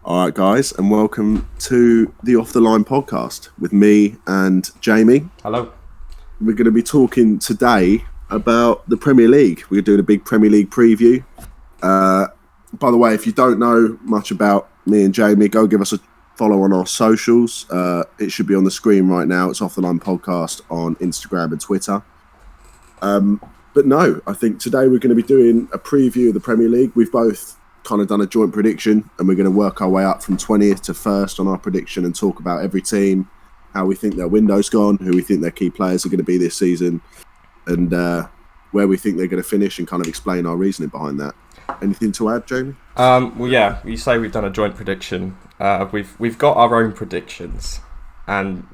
All right, guys, and welcome to the Off the Line podcast with me and Jamie. Hello. We're going to be talking today about the Premier League. We're doing a big Premier League preview. By the way, if you don't know much about me and Jamie, go give us a follow on our socials. It should be on the screen right now. It's Off the Line podcast on Instagram and Twitter. But no, I think today we're going to be doing a preview of the Premier League. We've both kind of done a joint prediction, and we're going to work our way up from 20th to 1st on our prediction and talk about every team, how we think their window's gone, who we think their key players are going to be this season, and where we think they're going to finish, and kind of explain our reasoning behind that. Anything to add, Jamie? Well, yeah, you say we've done a joint prediction. We've got our own predictions, and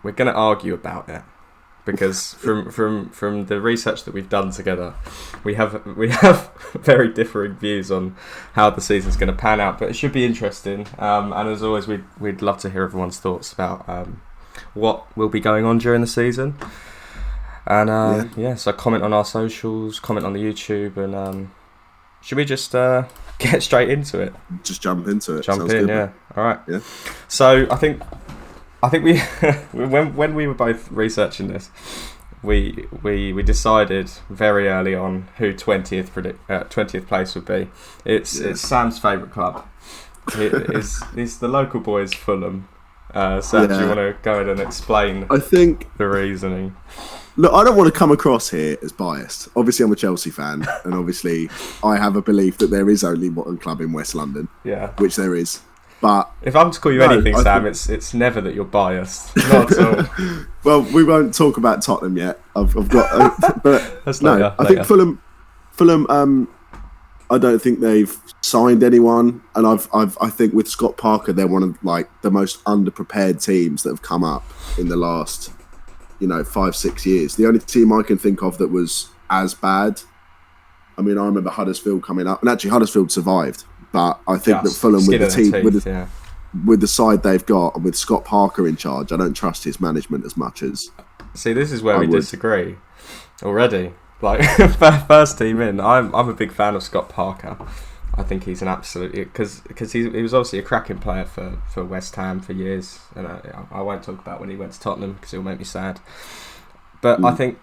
we're going to argue about it. Because from the research that we've done together, we have very differing views on how the season's going to pan out. But it should be interesting. And as always, we'd love to hear everyone's thoughts about what will be going on during the season. And so comment on our socials, comment on the YouTube, and should we just get straight into it? Just jump into it. Jump Sounds in, good, yeah. man. All right. Yeah. So I think we when we were both researching this, we decided very early on who 20th place would be. It's Sam's favourite club. It's the local boys, Fulham. Sam, do you want to go ahead and explain? I think the reasoning. Look, I don't want to come across here as biased. Obviously, I'm a Chelsea fan, and obviously, I have a belief that there is only one club in West London. Yeah, which there is. But if I'm to call you anything, Sam, it's never that you're biased. Not at all. Well, we won't talk about Tottenham yet. I've got, but that's no. Later. I think Fulham. I don't think they've signed anyone, and I think with Scott Parker, they're one of the most underprepared teams that have come up in the last 5-6 years. The only team I can think of that was as bad. I mean, I remember Huddersfield coming up, and actually Huddersfield survived. But I think that Fulham, with the team, with the side they've got, and with Scott Parker in charge, I don't trust his management as much as. See, this is where we disagree already. First team in, I'm a big fan of Scott Parker. I think he's an absolute, because he was obviously a cracking player for West Ham for years, and I won't talk about when he went to Tottenham because it'll make me sad. But I think,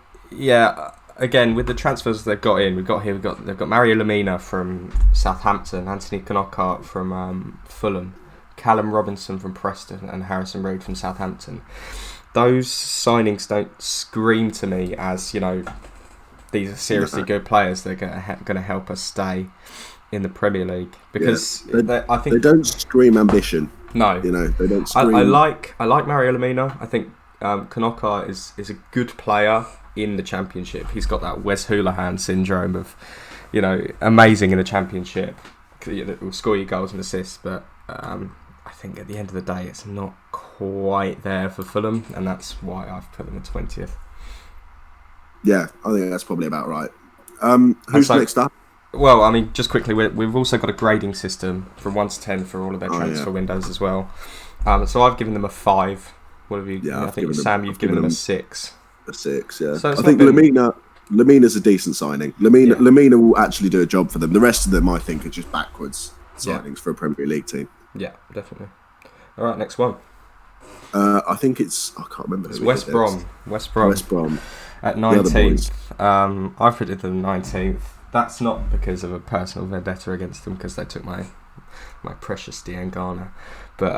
again, with the transfers they've got in, they've got Mario Lemina from Southampton, Anthony Knockaert from Fulham, Callum Robinson from Preston, and Harrison Reed from Southampton. Those signings don't scream to me as these are seriously good players. They're going to help us stay in the Premier League because I think they don't scream ambition. No, they don't scream. I like Mario Lemina. I think Knockaert is a good player in the Championship. He's got that Wes Hoolahan syndrome of, amazing in the Championship. Will score you goals and assists, but I think at the end of the day, it's not quite there for Fulham, and that's why I've put them at 20th. Yeah, I think that's probably about right. Who's next up? Well, I mean, just quickly, we've also got a grading system from 1 to 10 for all of their transfer windows as well. So I've given them a 5. What have you? Yeah, I think Sam, you've given them a 6. A 6, yeah. So I think Lemina's a decent signing. Lemina will actually do a job for them. The rest of them, I think, are just backwards signings for a Premier League team. Yeah, definitely. All right, next one. I think I can't remember. It's West Brom. West Brom. At 19th. I've predicted them 19th. That's not because of a personal vendetta against them, because they took my precious Diangana. But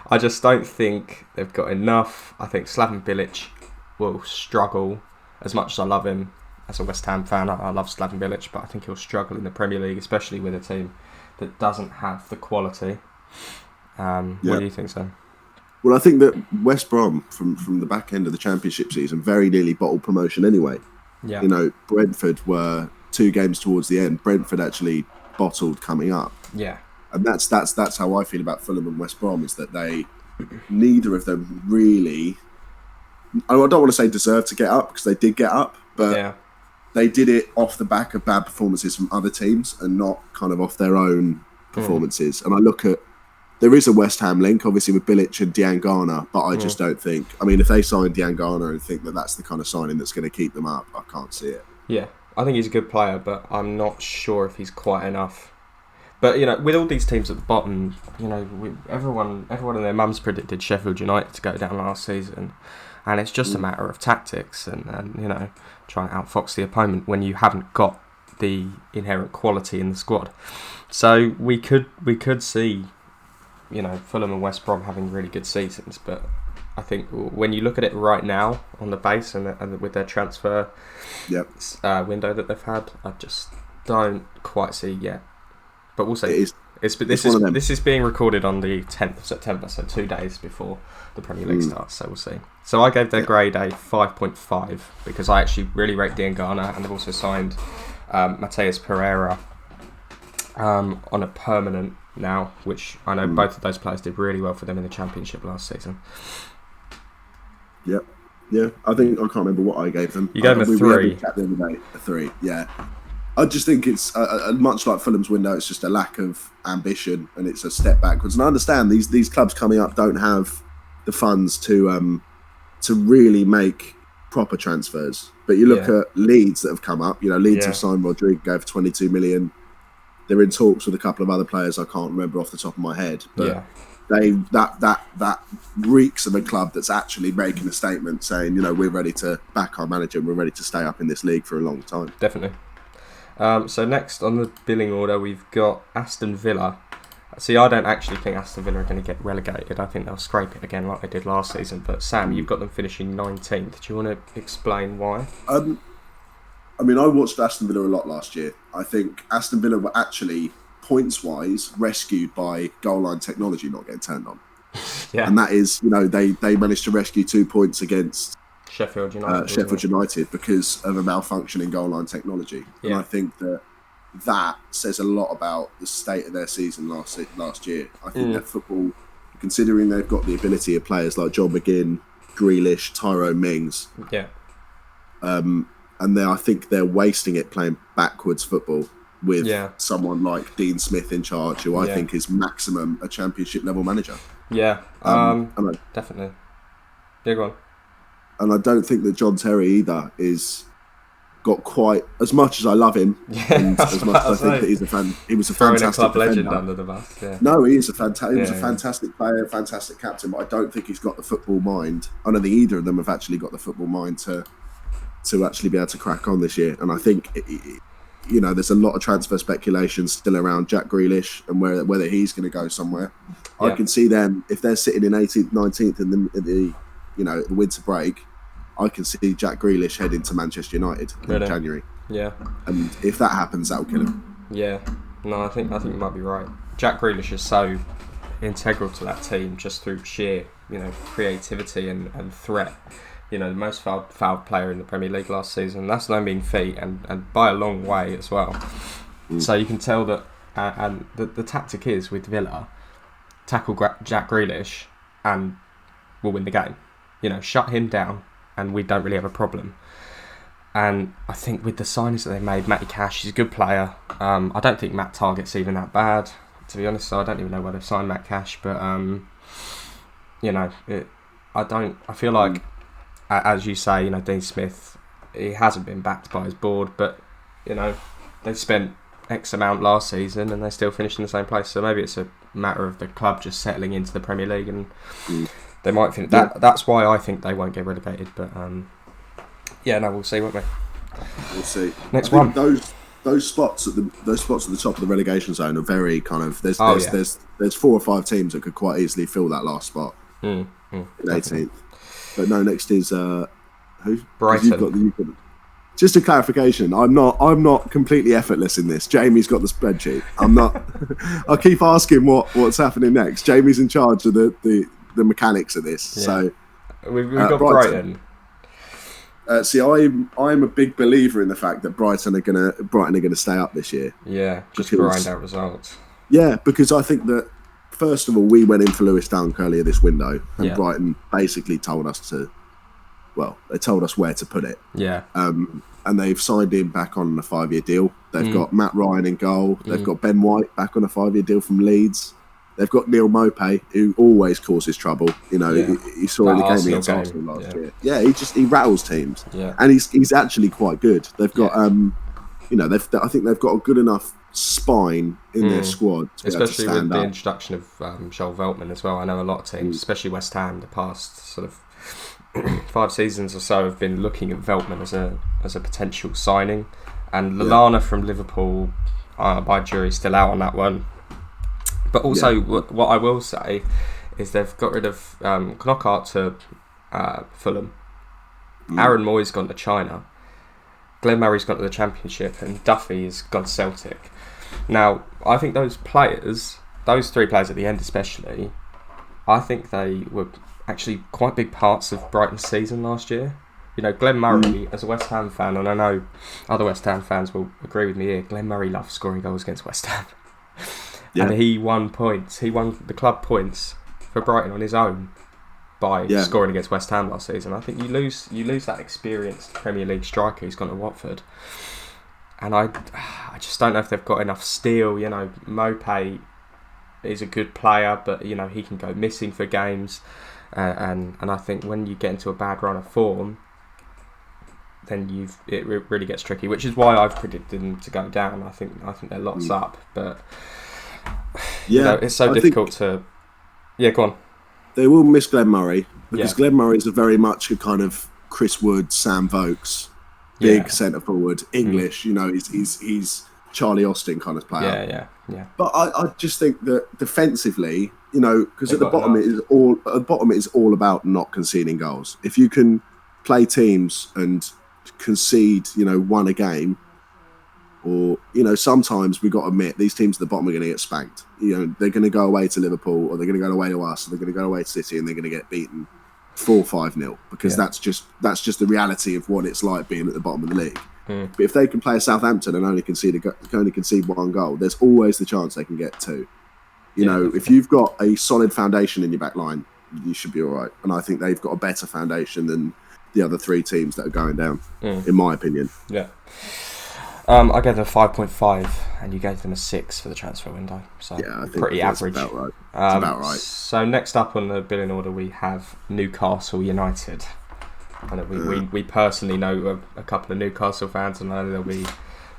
I just don't think they've got enough. I think Slaven Bilic will struggle. As much as I love him as a West Ham fan, I love Slaven Bilic, but I think he'll struggle in the Premier League, especially with a team that doesn't have the quality. What do you think, Sam? Well, I think that West Brom, from the back end of the Championship season, very nearly bottled promotion anyway. Yeah. Brentford were 2 games towards the end. Brentford actually bottled coming up. Yeah. And that's how I feel about Fulham and West Brom, is that neither of them really, I don't want to say deserve to get up, because they did get up, but they did it off the back of bad performances from other teams and not kind of off their own performances. And I look at, there is a West Ham link, obviously, with Bilic and Diangana, but I just don't think... I mean, if they sign Diangana and think that that's the kind of signing that's going to keep them up, I can't see it. Yeah, I think he's a good player, but I'm not sure if he's quite enough. But with all these teams at the bottom, everyone and their mums predicted Sheffield United to go down last season, and it's just a matter of tactics and trying to outfox the opponent when you haven't got the inherent quality in the squad. So we could see, Fulham and West Brom having really good seasons, but I think when you look at it right now on the base and with their transfer window that they've had, I just don't quite see yet. But we'll see. This is being recorded on the 10th of September, so 2 days before the Premier League starts. So we'll see. So I gave their grade a 5.5 because I actually really rate Diangana, and they've also signed Mateus Pereira on a permanent now, which I know both of those players did really well for them in the Championship last season. Yep. Yeah, I can't remember what I gave them. You gave them a 3. A 3, yeah. I just think it's much like Fulham's window. It's just a lack of ambition, and it's a step backwards. And I understand these clubs coming up don't have the funds to really make proper transfers. But you look at Leeds that have come up. Leeds have signed Rodrigo for 22 million. They're in talks with a couple of other players I can't remember off the top of my head. But that reeks of a club that's actually making a statement saying, we're ready to back our manager and we're ready to stay up in this league for a long time. Definitely. So next on the billing order, we've got Aston Villa. See, I don't actually think Aston Villa are going to get relegated. I think they'll scrape it again like they did last season. But Sam, you've got them finishing 19th. Do you want to explain why? I watched Aston Villa a lot last year. I think Aston Villa were actually, points-wise, rescued by goal line technology not getting turned on. Yeah. And that is, they managed to rescue 2 points against Sheffield United because of a malfunctioning goal line technology. Yeah. And I think that says a lot about the state of their season last year. I think their football, considering they've got the ability of players like John McGinn, Grealish, Tyrone Mings. Yeah. And I think they're wasting it playing backwards football with someone like Dean Smith in charge, who I think is maximum a Championship level manager. Yeah. Definitely. Yeah, go on. And I don't think that John Terry either is got quite as much as I love him. And as much as I think that he was a fantastic club defender. legend under the bus. Yeah. No, he is a fantastic player, fantastic captain. But I don't think he's got the football mind. I don't think either of them have actually got the football mind to actually be able to crack on this year. And I think there's a lot of transfer speculation still around Jack Grealish and whether he's going to go somewhere. Yeah. I can see them if they're sitting in 18th, 19th in the winter break. I can see Jack Grealish heading to Manchester United in January. Yeah. And if that happens, that'll kill him. Yeah. No, I think you might be right. Jack Grealish is so integral to that team just through sheer, creativity and threat. The most fouled player in the Premier League last season. That's no mean feat, and by a long way as well. So you can tell that, and the tactic is with Villa, tackle Jack Grealish, and we'll win the game. Shut him down, and we don't really have a problem. And I think with the signings that they made, Matty Cash, he's a good player. I don't think Matt Targett's even that bad, to be honest. So I don't even know why they've signed Matt Cash, but I feel like, as you say, Dean Smith, he hasn't been backed by his board, but they spent X amount last season and they still finished in the same place. So maybe it's a matter of the club just settling into the Premier League and. They might think that. That's why I think they won't get relegated. But we'll see, won't we? We'll see. Next one. Those spots at the top of the relegation zone are very kind of. There's 4 or 5 teams that could quite easily fill that last spot in 18th. But no, next is who? Brighton. Just a clarification. I'm not completely effortless in this. Jamie's got the spreadsheet. I'm not. I keep asking what's happening next. Jamie's in charge of the mechanics of this. Yeah. So we've got Brighton. See, I'm a big believer in the fact that Brighton are gonna stay up this year. Yeah, just grind out results. Yeah, because I think that first of all, we went in for Lewis Dunk earlier this window, and Brighton basically told us they told us where to put it. Yeah. And they've signed him back on a 5-year deal. They've got Matt Ryan in goal. They've got Ben White back on a 5-year deal from Leeds. They've got Neil Maupay, who always causes trouble. He saw in the game against Arsenal last year. Yeah, he rattles teams. Yeah. And he's actually quite good. They've got I think they've got a good enough spine in their squad, especially with the introduction of Joel Veltman as well. I know a lot of teams, especially West Ham, the past sort of 5 seasons or so have been looking at Veltman as a potential signing, and Lallana from Liverpool, by jury still out on that one. But also, what I will say is they've got rid of Knockaert to Fulham. Aaron Moy's gone to China. Glenn Murray's gone to the Championship, and Duffy has gone to Celtic. Now, I think those 3 players at the end especially, I think they were actually quite big parts of Brighton's season last year. You know, Glenn Murray, as a West Ham fan, and I know other West Ham fans will agree with me here, Glenn Murray loves scoring goals against West Ham. And he won points. He won the club points for Brighton on his own by scoring against West Ham last season. I think you lose that experienced Premier League striker who's gone to Watford. And I just don't know if they've got enough steel. You know, Mopé is a good player, but you know he can go missing for games. And I think when you get into a bad run of form, then it really gets tricky. Which is why I've predicted them to go down. I think they're lots up, but you know, it's so difficult to. Yeah, go on. They will miss Glenn Murray because Glenn Murray is very much a kind of Chris Wood, Sam Vokes, big centre forward, English. You know, he's Charlie Austin kind of player. Yeah. But I just think that defensively, you know, because at the bottom it is all about not conceding goals. If you can play teams and concede, you know, 1 a game, or you know, sometimes we've got to admit these teams at the bottom are going to get spanked. You know, they're going to go away to Liverpool, or they're going to go away to us, or they're going to go away to City, and they're going to get beaten 4-5-0 because that's just the reality of what it's like being at the bottom of the league. But if they can play a Southampton and only concede 1 goal, there's always the chance they can get 2. You know, definitely. If you've got a solid foundation in your back line, you should be all right. And I think they've got a better foundation than the other 3 teams that are going down, in my opinion. Yeah. I gave them a 5.5, and you gave them a 6 for the transfer window. So I think pretty average. About right. It's about right. So next up on the billing order, we have Newcastle United. And we personally know a couple of Newcastle fans, and I know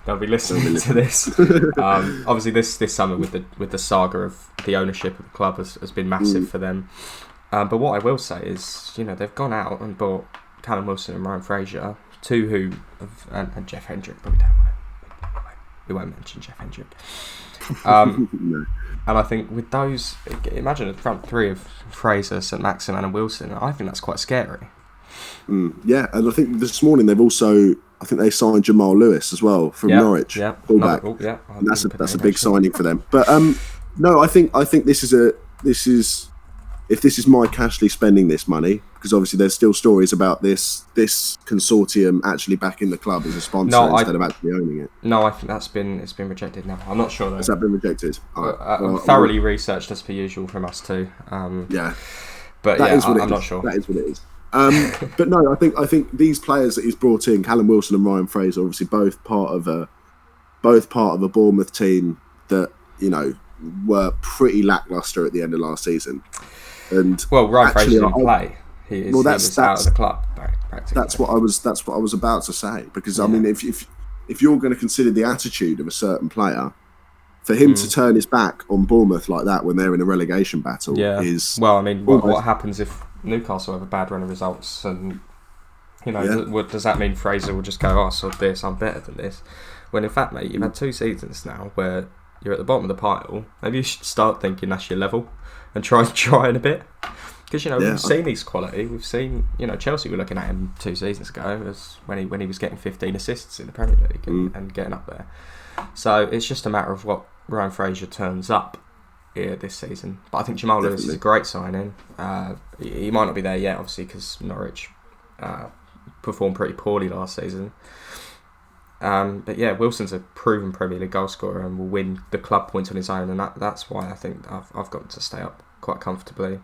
they'll be listening to this. Obviously, this summer with the saga of the ownership of the club has been massive for them. But what I will say is, you know, they've gone out and bought Callum Wilson and Ryan Fraser, 2 who and Jeff Hendrick, but we won't mention Jeff Hendrick. No. And I think with those, imagine a front 3 of Fraser, St Maximin and Wilson. I think that's quite scary. Yeah, and I think this morning they signed Jamal Lewis as well from Norwich. Yeah, fullback. And that's a big signing for them. But no, I think this is if this is Mike Ashley spending this money, because obviously there's still stories about this consortium actually backing the club as a sponsor instead of actually owning it. No, I think it's been rejected now. I'm not sure though. Has that been rejected? Thoroughly researched as per usual from us too. But I'm not sure. That is what it is. But no, I think these players that he's brought in, Callum Wilson and Ryan Fraser, obviously both part of a Bournemouth team that, you know, were pretty lacklustre at the end of last season. And Ryan Fraser didn't play. He was out of the club. That's what I was about to say. Because I mean, if you're going to consider the attitude of a certain player, for him to turn his back on Bournemouth like that when they're in a relegation battle is... Well, I mean, what happens if Newcastle have a bad run of results, and you know, does that mean Fraser will just go, sod this, I'm better than this? When in fact, mate, you've had 2 seasons now where you're at the bottom of the pile. Maybe you should start thinking that's your level and trying a bit. Because, you know, we've seen his quality. We've seen, you know, Chelsea were looking at him 2 seasons ago as when he was getting 15 assists in the Premier League and getting up there. So it's just a matter of what Ryan Fraser turns up here this season. But I think Jamal Lewis is a great signing. He might not be there yet, obviously, because Norwich performed pretty poorly last season. But yeah, Wilson's a proven Premier League goal scorer and will win the club points on his own, and that's why I think I've got to stay up quite comfortably.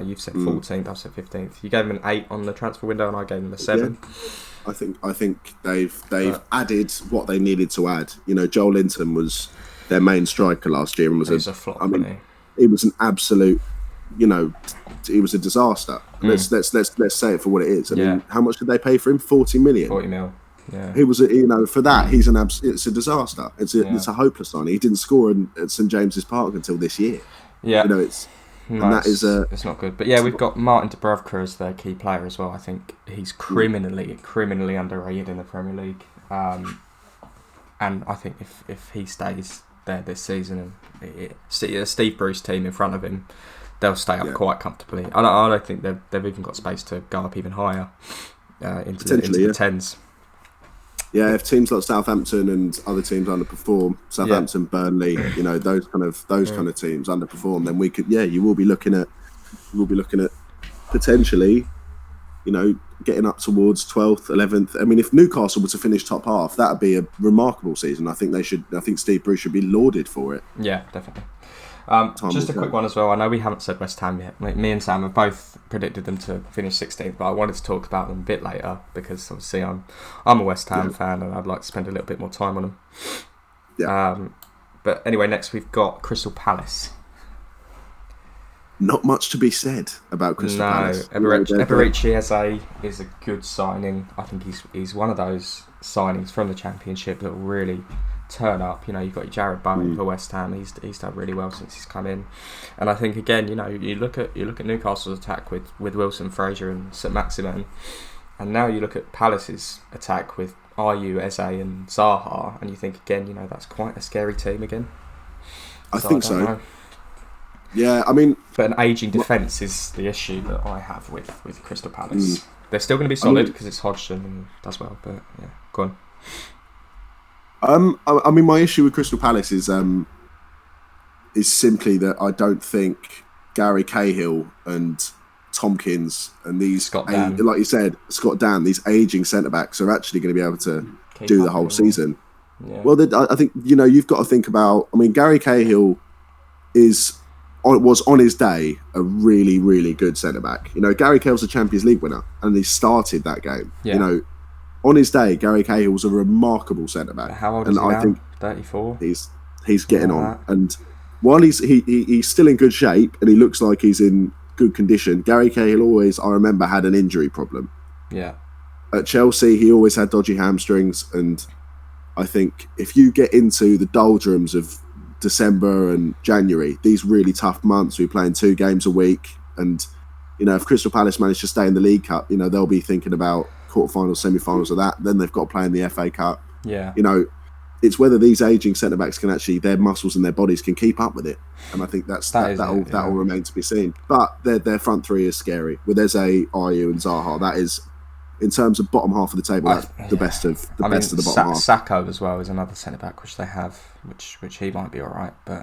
You've said 14th, I've said 15th. You gave him an 8 on the transfer window, and I gave him a 7. Yeah. I think they've added what they needed to add. You know, Joel Linton was their main striker last year and was a flop. I mean, he was an absolute. You know, he was a disaster. Let's say it for what it is. I mean, how much did they pay for him? 40 million. 40 mil. Yeah. He was, for that, it's a disaster. It's a hopeless signing. He didn't score at St James's Park until this year. Yeah. It's not good. But yeah, we've got Martin Dubravka as their key player as well. I think he's criminally underrated in the Premier League. And I think if he stays there this season and Steve Bruce team in front of him, they'll stay up quite comfortably. I don't think they've even got space to go up even higher into the tens. Yeah, if teams like Southampton and other teams underperform, Southampton, Burnley, those kind of teams underperform, then we could, you will be looking at potentially, getting up towards 12th, 11th. I mean, if Newcastle were to finish top half, that would be a remarkable season. I think Steve Bruce should be lauded for it. Yeah, definitely. Just a quick one as well. I know we haven't said West Ham yet. Me and Sam have both predicted them to finish 16th, but I wanted to talk about them a bit later because obviously I'm a West Ham fan and I'd like to spend a little bit more time on them. Yeah. But anyway, next we've got Crystal Palace. Not much to be said about Crystal Palace. Eberechi Eze is a good signing. I think he's one of those signings from the Championship that will really turn up. You've got Jared Bowen for West Ham. He's done really well since he's come in, and I think again, you look at Newcastle's attack with Wilson, Fraser, and St Maximin, and now you look at Palace's attack with Ayew, Eze, and Zaha, and you think again, that's quite a scary team again. I think so. Yeah, I mean, but an ageing defence is the issue that I have with Crystal Palace. They're still going to be solid because it's Hodgson and does well, but yeah, go on. I mean, my issue with Crystal Palace is simply that I don't think Gary Cahill and Tompkins and these, like you said, Scott Dan, these ageing centre backs are actually going to be able to do the whole season. Yeah. Well, I think you've got to think about. I mean, Gary Cahill was on his day a really, really good centre back. Gary Cahill's a Champions League winner, and he started that game. Yeah. On his day, Gary Cahill was a remarkable centre back. How old is he now? I think 34. He's getting on, and while he's still in good shape and he looks like he's in good condition, Gary Cahill always, I remember, had an injury problem. Yeah. At Chelsea, he always had dodgy hamstrings, and I think if you get into the doldrums of December and January, these really tough months, we're playing 2 games a week, and if Crystal Palace manage to stay in the League Cup, they'll be thinking about quarterfinals, semi-finals of that. Then they've got to play in the FA Cup. Yeah. It's whether these ageing centre backs can actually, their muscles and their bodies can keep up with it, and I think that'll remain to be seen. But their front three is scary with Eze, Ayew, and Zaha. That is, in terms of bottom half of the table, that's the best of the bottom half. Sacco as well is another centre back which they have, which he might be all right, but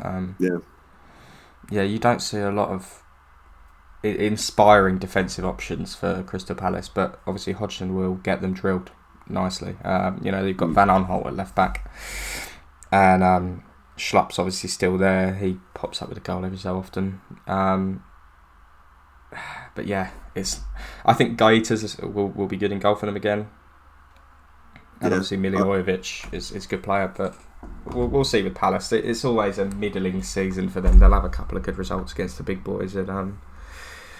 you don't see a lot of inspiring defensive options for Crystal Palace, but obviously Hodgson will get them drilled nicely. They've got Van Aanholt at left back, and Schlupp's obviously still there. He pops up with a goal every so often. But yeah, I think Gaitas will be good in goal for them again, and obviously Milivojevic is a good player, but we'll see with Palace. It's always a middling season for them. They'll have a couple of good results against the big boys, and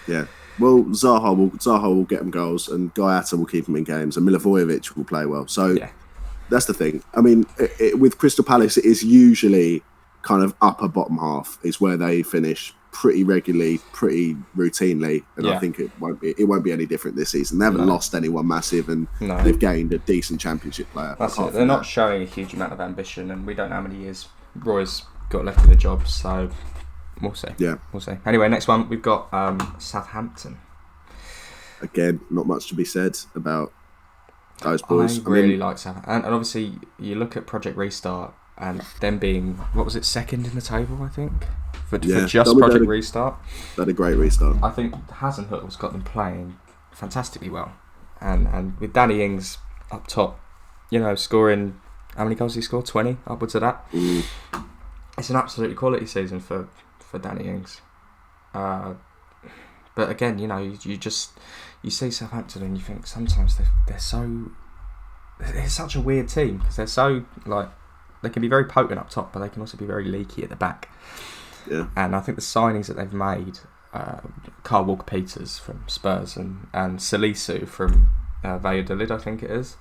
yeah. Well, Zaha will get them goals, and Gaiata will keep them in games, and Milivojevic will play well. So that's the thing. I mean, with Crystal Palace, it is usually kind of upper bottom half is where they finish pretty regularly, pretty routinely, and I think it won't be any different this season. They haven't lost anyone massive, and they've gained a decent Championship player. That's it. They're not showing a huge amount of ambition, and we don't know how many years Roy's got left in the job, so we'll see. Yeah, we'll see. Anyway, next one we've got Southampton. Again, not much to be said about those boys. I really like Southampton, and obviously you look at Project Restart and them being, what was it, second in the table, I think, for just Project Restart. They had a great restart. I think Hasenhüttl's got them playing fantastically well, and with Danny Ings up top, scoring, how many goals did he score? 20, upwards of that. It's an absolutely quality season for Danny Ings. But again, you see Southampton and you think sometimes they're such a weird team because they're so, like, they can be very potent up top, but they can also be very leaky at the back. Yeah. And I think the signings that they've made, Carl Walker-Peters from Spurs and Salisu from Valladolid, I think it is.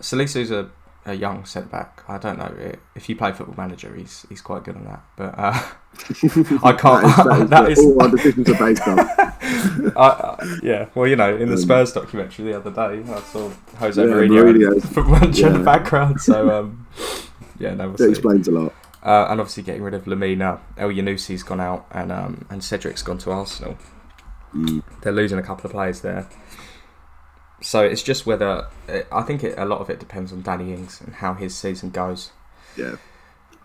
Salisu's a young centre back. I don't know if you play Football Manager, he's quite good on that. But I can't. that is all our decisions are based on. Yeah, well, in the Spurs documentary the other day, I saw Jose Mourinho Football Manager in the background. So that explains a lot. And obviously getting rid of Lamina, El Yanusi's gone out, and Cedric's gone to Arsenal. They're losing a couple of players there. So it's just whether I think a lot of it depends on Danny Ings and how his season goes. Yeah,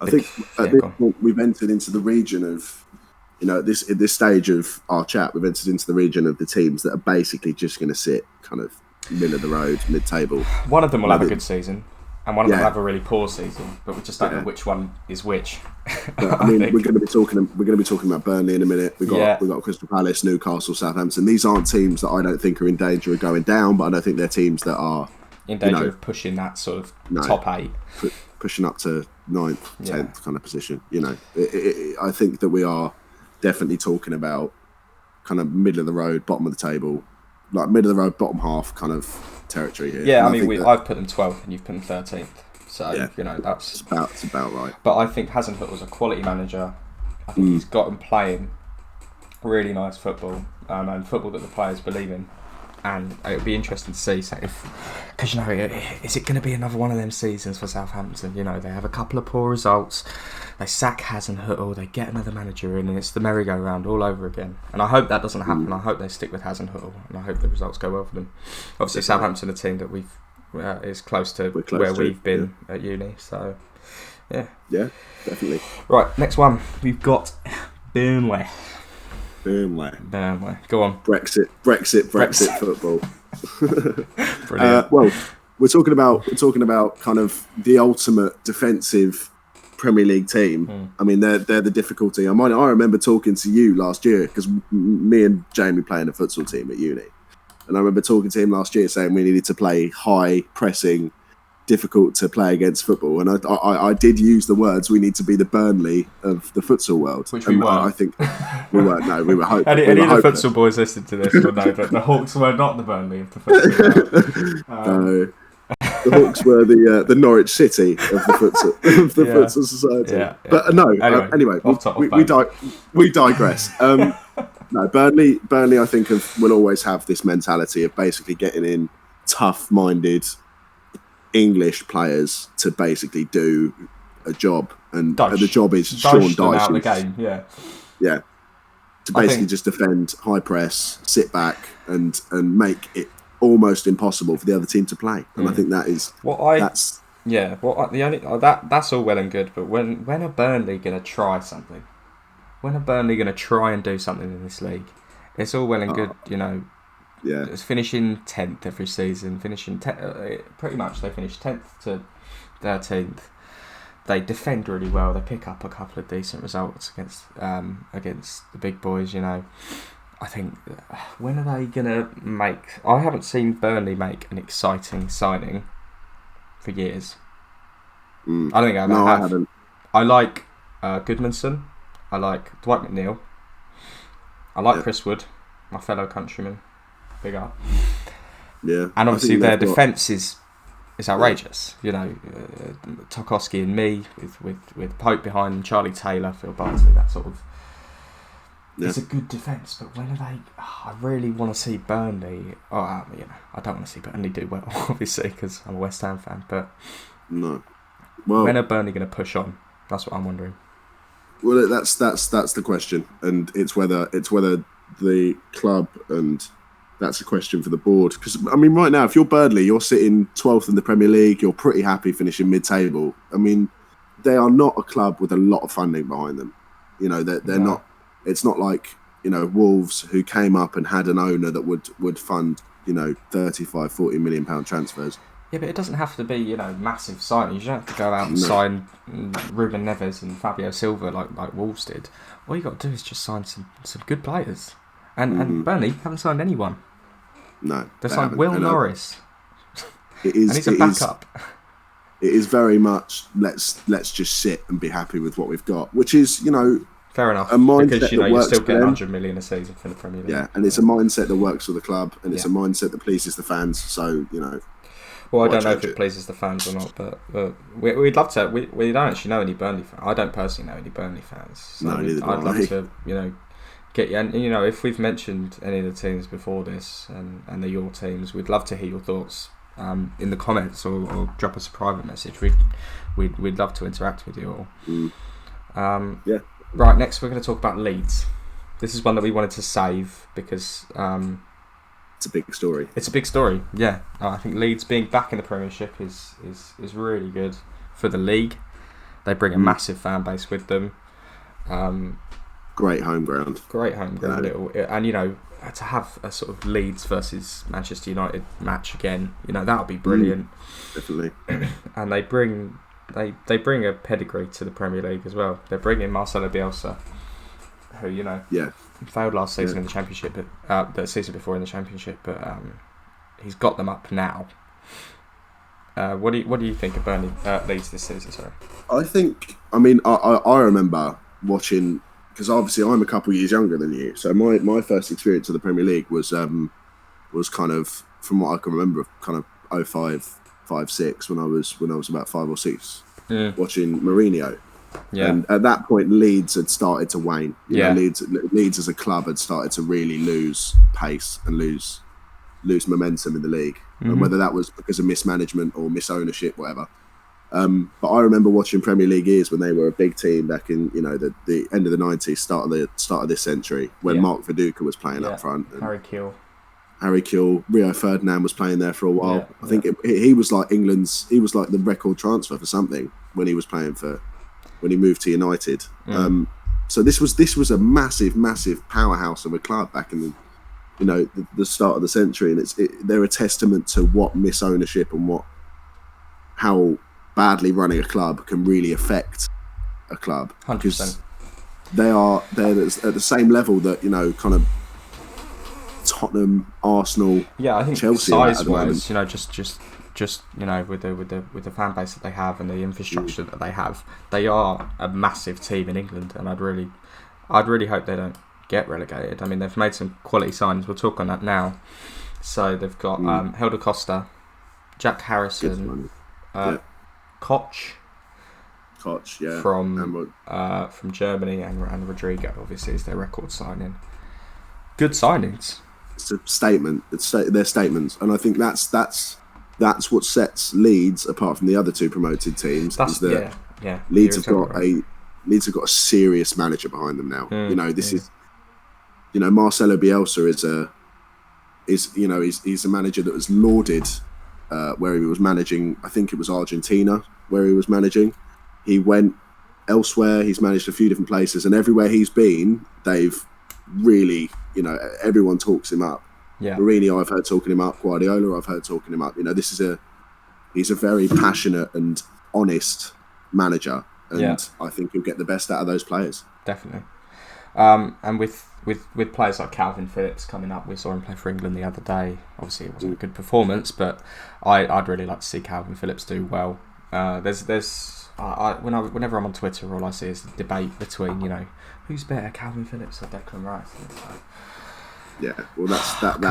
I think at this point we've entered into the region of, at this stage of our chat, we've entered into the region of the teams that are basically just going to sit kind of middle of the road, mid-table. One of them will have a good season, and one of them will have a really poor season, but we just don't know which one is which. But, I mean, we're going to be talking about Burnley in a minute. We got Crystal Palace, Newcastle, Southampton. These aren't teams that I don't think are in danger of going down, but I don't think they're teams that are in danger of pushing that sort of top 8, pushing up to 9th, 10th kind of position. I think that we are definitely talking about kind of middle of the road, bottom of the table, like middle of the road, bottom half kind of territory here. Yeah, I've put them 12th and you've put them 13th. So, that's it's about right. But I think Hasenhüttl was a quality manager. I think he's got them playing really nice football, and football that the players believe in. And it would be interesting to see because is it going to be another one of them seasons for Southampton? They have a couple of poor results, they sack Hasenhüttl, they get another manager in, and it's the merry-go-round all over again. And I hope that doesn't happen. I hope they stick with Hasenhüttl, and I hope the results go well for them. Obviously, Southampton, a team that is close to where we've been at uni. So, yeah, definitely. Right, next one we've got Burnley. Go on. Brexit football. Brilliant. Well, we're talking about kind of the ultimate defensive Premier League team. I mean, they're the difficulty. I remember talking to you last year because me and Jamie play in a futsal team at uni, and I remember talking to him last year saying we needed to play high pressing, difficult to play against football, and I did use the words we need to be the Burnley of the futsal world, which we were. I think we weren't. No, we were hoping. Any of the futsal boys listening to this will know that the Hawks were not the Burnley of the futsal world. No, the Hawks were the Norwich City of the futsal society. Yeah. But no, anyway, we digress. No, Burnley, I think will always have this mentality of basically getting in tough-minded English players to basically do a job, and the job is Sean Dyche out the game. Yeah. To basically just defend, high press, sit back, and make it almost impossible for the other team to play. And I think that is that's all well and good. But when are Burnley going to try something? When are Burnley going to try and do something in this league? It's all well and good, Yeah, it's finishing 10th every season. Pretty much they finish 10th to 13th. They defend really well. They pick up a couple of decent results against the big boys. I think when are they gonna make? I haven't seen Burnley make an exciting signing for years. I don't think I haven't. I like Goodmanson. I like Dwight McNeil. I like Chris Wood, my fellow countryman. Big up. Yeah. And obviously their defence is outrageous. Tarkowski and me with Pope behind them, Charlie Taylor, Phil Bartley, that sort of. Yeah. It's a good defence, but when are they? I really want to see Burnley. I don't want to see Burnley do well, obviously, because I'm a West Ham fan. But no. Well, when are Burnley going to push on? That's what I'm wondering. Well, that's the question, and it's whether the club, and that's a question for the board. Because I mean, right now, if you're Burnley, you're sitting 12th in the Premier League. You're pretty happy finishing mid-table. I mean, they are not a club with a lot of funding behind them. They're not. It's not like Wolves, who came up and had an owner that would fund 35-40 million pound transfers. Yeah, but it doesn't have to be massive signings. You don't have to go out and sign Ruben Neves and Fabio Silva like Wolves did. All you got to do is just sign some good players. And Burnley haven't signed anyone. No, they've signed Will Norris. It is, and he's a backup. It is very much let's just sit and be happy with what we've got, which is fair enough. A mindset because you're still getting 100 million a season for the Premier League. Yeah, and it's a mindset that works for the club, and it's a mindset that pleases the fans. So Well, I don't know if it pleases the fans or not, but we'd love to. We don't actually know any Burnley fans. I don't personally know any Burnley fans. So no, neither do I'd love to, get you. And if we've mentioned any of the teams before this and they're your teams, we'd love to hear your thoughts in the comments or drop us a private message. We'd love to interact with you all. Yeah. Right, next we're going to talk about Leeds. This is one that we wanted to save because it's a big story. It's a big story, yeah. I think Leeds being back in the Premiership is really good for the league. They bring a massive fan base with them. Great home ground. And to have a sort of Leeds versus Manchester United match again, that would be brilliant. Definitely. And they bring a pedigree to the Premier League as well. They're bringing Marcelo Bielsa, who failed last season in the Championship, but the season before in the Championship, but he's got them up now. What do you think of Burnley Leeds this season? Sorry, I remember watching, because obviously I'm a couple of years younger than you, so my first experience of the Premier League was kind of, from what I can remember, kind of 05-06 when I was about 5 or 6, watching Mourinho. Yeah. And at that point, Leeds had started to wane. Leeds as a club had started to really lose pace and lose momentum in the league. And whether that was because of mismanagement or misownership, whatever. But I remember watching Premier League years when they were a big team back in the end of the 90s, start of this century, when Mark Viduka was playing up front. Harry Kewell, Rio Ferdinand was playing there for a while. Yeah, I think he was like the record transfer for something when he was playing when he moved to United. So this was a massive powerhouse of a club back in the start of the century, and they're a testament to what misownership and how badly running a club can really affect a club. 100%. They're at the same level that kind of Tottenham, Arsenal, I think Chelsea size-wise, just with the fan base that they have and the infrastructure that they have, they are a massive team in England, and I'd really hope they don't get relegated. I mean, they've made some quality signings. We'll talk on that now. So they've got Helder Costa, Jack Harrison, Koch, from Germany, and Rodrigo obviously is their record signing. Good signings. It's a statement. They're statements, and I think that's what sets Leeds apart from the other two promoted teams. Leeds have got a serious manager behind them now. Marcelo Bielsa he's a manager that was lauded where he was managing. I think it was Argentina where he was managing. He went elsewhere. He's managed a few different places, and everywhere he's been, they've really, everyone talks him up. Mourinho, I've heard talking him up. Guardiola, I've heard talking him up. He's a very passionate and honest manager, and I think he'll get the best out of those players. Definitely. And with players like Calvin Phillips coming up, we saw him play for England the other day. Obviously, it wasn't a good performance, but I'd really like to see Calvin Phillips do well. Whenever I'm on Twitter, all I see is the debate between who's better, Calvin Phillips or Declan Rice. That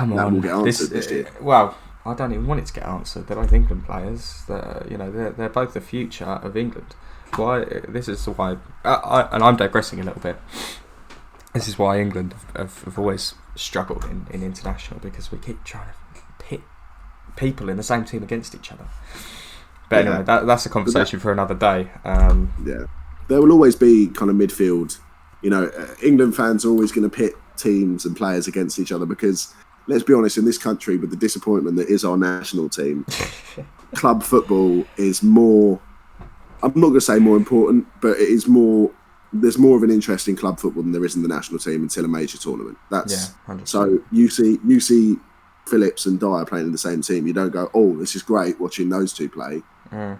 will get answered this year. Well, I don't even want it to get answered. They're both England players. They're both the future of England. This is why, and I'm digressing a little bit. This is why England have always struggled in international, because we keep trying to pit people in the same team against each other. But anyway, that's a conversation for another day. There will always be kind of midfield. England fans are always going to pit teams and players against each other because, let's be honest, in this country, with the disappointment that is our national team, club football is more. I'm not going to say more important, but it is more. There's more of an interest in club football than there is in the national team until a major tournament. That's 100%. So you see Phillips and Dyer playing in the same team. You don't go, oh, this is great watching those two play.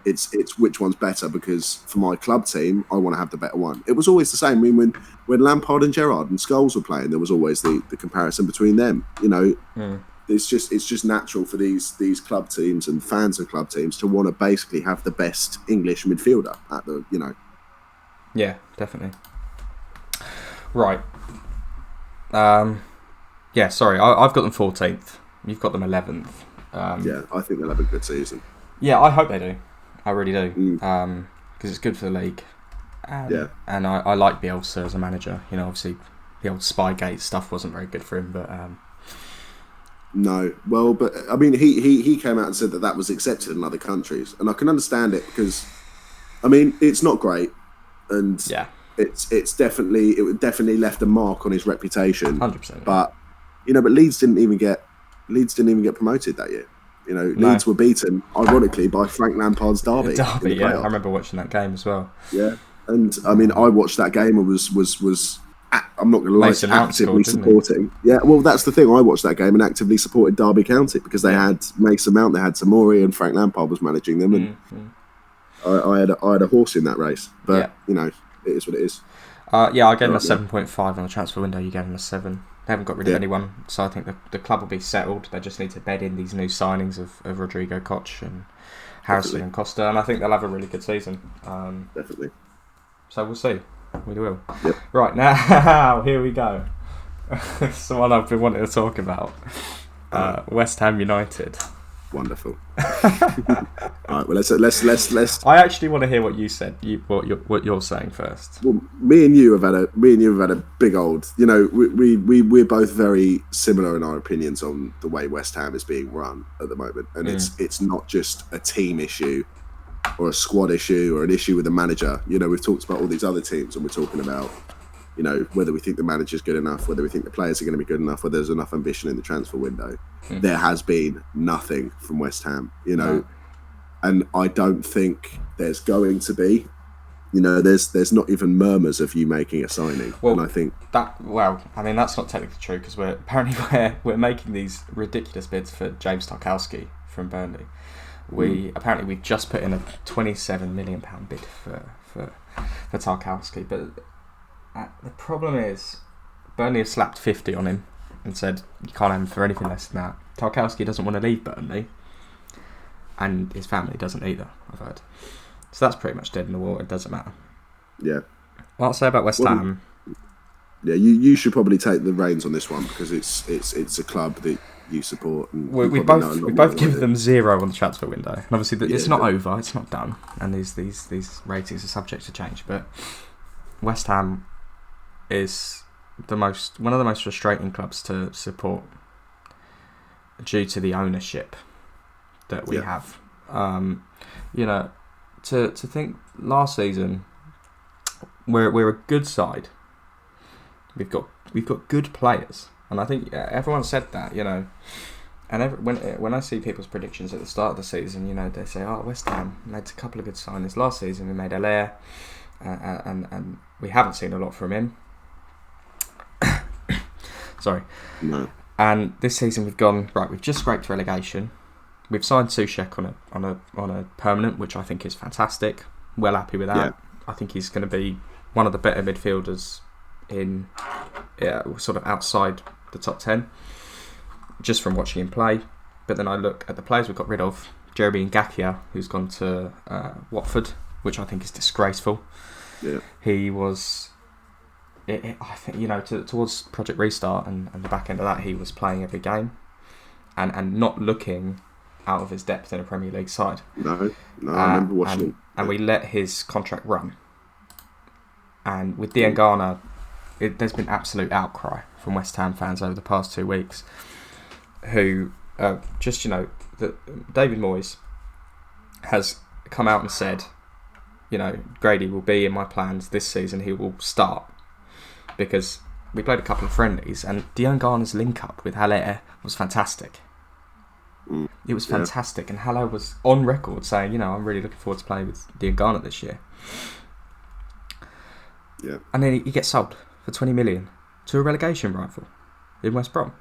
It's which one's better, because for my club team, I want to have the better one. It was always the same. I mean, when Lampard and Gerrard and Scholes were playing, there was always the comparison between them. It's just natural for these club teams and fans of club teams to want to basically have the best English midfielder at the. Yeah, definitely. Right. Sorry, I've got them 14th. You've got them 11th. I think they'll have a good season. Yeah, I hope they do. I really do. Because it's good for the league. And I like Bielsa as a manager. You know, obviously the old Spygate stuff wasn't very good for him, but no. Well, but I mean, he came out and said that was accepted in other countries, and I can understand it because, I mean, it's not great, and it definitely left a mark on his reputation. 100%. But but Leeds didn't even get promoted that year. You know, Leeds were beaten, ironically, by Frank Lampard's Derby. Yeah, I remember watching that game as well. Yeah, and I mean, I watched that game and was I'm not going to lie, actively supporting. Yeah, well, that's the thing. I watched that game and actively supported Derby County because they had Mason Mount, they had Tamori, and Frank Lampard was managing them, and I had a horse in that race. But you know, it is what it is. I gave them a 7.5 on the transfer window. You gave them a 7. They haven't got rid of anyone, so I think the club will be settled. They just need to bed in these new signings of Rodrigo Koch and Harrison and Costa, and I think they'll have a really good season. Definitely. So we'll see. We will. Yep. Right, now, here we go. It's the one I've been wanting to talk about. West Ham United. Wonderful. All right, well, let's. I actually want to hear what you said. What you're saying first. Well, me and you have had a big old. You know, we're both very similar in our opinions on the way West Ham is being run at the moment, and it's not just a team issue or a squad issue or an issue with the manager. You know, we've talked about all these other teams, and we're talking about, you know, whether we think the manager's good enough, whether we think the players are going to be good enough, whether there's enough ambition in the transfer window. There has been nothing from West Ham, you know, and I don't think there's going to be. You know, there's not even murmurs of you making a signing. Well, and I think I mean, that's not technically true because we're making these ridiculous bids for James Tarkowski from Burnley. We've just put in a £27 million bid for Tarkowski, but the problem is Burnley have slapped 50 on him and said you can't have him for anything less than that. Tarkowski doesn't want to leave Burnley, and his family doesn't either, I've heard. So that's pretty much dead in the water. It doesn't matter. Yeah. What I'll say about West Ham. Yeah, you should probably take the reins on this one because it's a club that you support. And we both give them 0 on the transfer window. And obviously, it's not over. It's not done, and these ratings are subject to change. But West Ham is one of the most frustrating clubs to support due to the ownership that we have. You know, to think last season we're a good side. We've got good players, and I think everyone said that. You know, and when I see people's predictions at the start of the season, you know, they say, "Oh, West Ham made a couple of good signings last season. We made Allaire, and we haven't seen a lot from him." Sorry. No. And this season we've gone right. We've just scraped relegation. We've signed Soucek on a permanent, which I think is fantastic. Well happy with that. Yeah. I think he's going to be one of the better midfielders in sort of outside the top 10, just from watching him play. But then I look at the players we've got rid of. Jeremy Ngakia, who's gone to Watford, which I think is disgraceful. Yeah. He was. I think, you know, towards Project Restart and the back end of that, he was playing every game and not looking out of his depth in a Premier League side. No, I remember watching him. And we let his contract run. And with Diangana, there's been absolute outcry from West Ham fans over the past 2 weeks who just, you know, that David Moyes has come out and said, you know, Grady will be in my plans this season. He will start. Because we played a couple of friendlies and Diangana's link-up with Haller was fantastic. It was fantastic, and Haller was on record saying, you know, I'm really looking forward to playing with Diangana this year. Yeah. And then he gets sold for 20 million to a relegation rival in West Brom.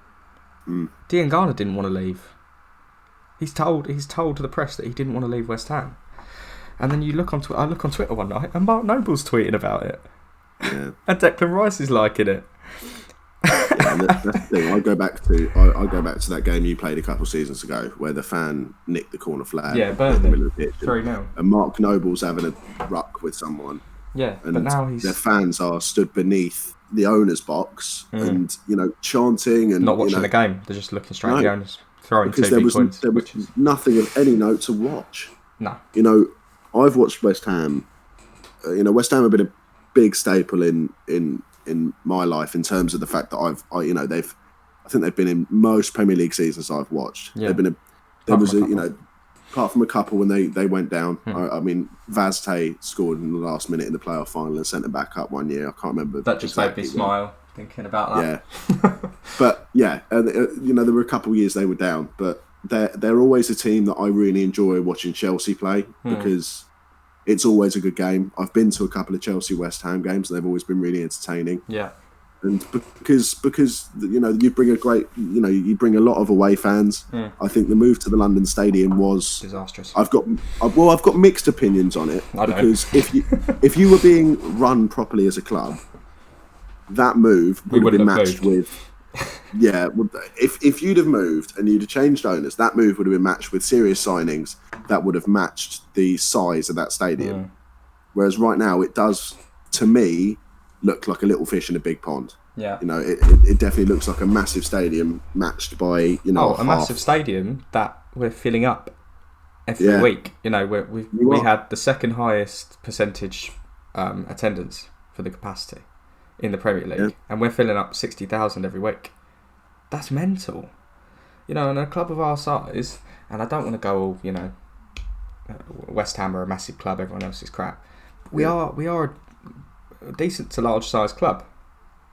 Diangana didn't want to leave. He's told to the press that he didn't want to leave West Ham. And then I look on Twitter one night and Mark Noble's tweeting about it. Yeah. And Declan Rice is liking it. Yeah, that's the thing. I go back to that game you played a couple of seasons ago where the fan nicked the corner flag. Yeah, Burnley. In the middle of the pitch. 3-0. And Mark Noble's having a ruck with someone. Yeah, and but now their fans are stood beneath the owner's box and, you know, chanting and not watching the game. They're just looking straight at the owner's throwing because 2 big points. There was nothing of any note to watch. No. You know, I've watched West Ham. West Ham have been a big staple in my life in terms of the fact that I think they've been in most Premier League seasons I've watched. Yeah. Apart from a couple when they went down. I mean, Vazte scored in the last minute in the playoff final and sent them back up one year. I can't remember. That just made me smile thinking about that. Yeah, but yeah, and there were a couple of years they were down, but they're always a team that I really enjoy watching Chelsea play because it's always a good game. I've been to a couple of Chelsea West Ham games and they've always been really entertaining. Yeah. And because you bring you bring a lot of away fans. I think the move to the London Stadium was disastrous. I've got mixed opinions on it because if you were being run properly as a club, that move would have been matched with. Yeah, if you'd have moved and you'd have changed owners, that move would have been matched with serious signings that would have matched the size of that stadium. Whereas right now it does, to me, look like a little fish in a big pond. Yeah, it definitely looks like a massive stadium matched by a massive stadium that we're filling up every week. We had the second highest percentage attendance for the capacity in the Premier League, and we're filling up 60,000 every week. That's mental. In a club of our size, and I don't want to go all West Ham are a massive club, everyone else is crap. We are a decent to large size club.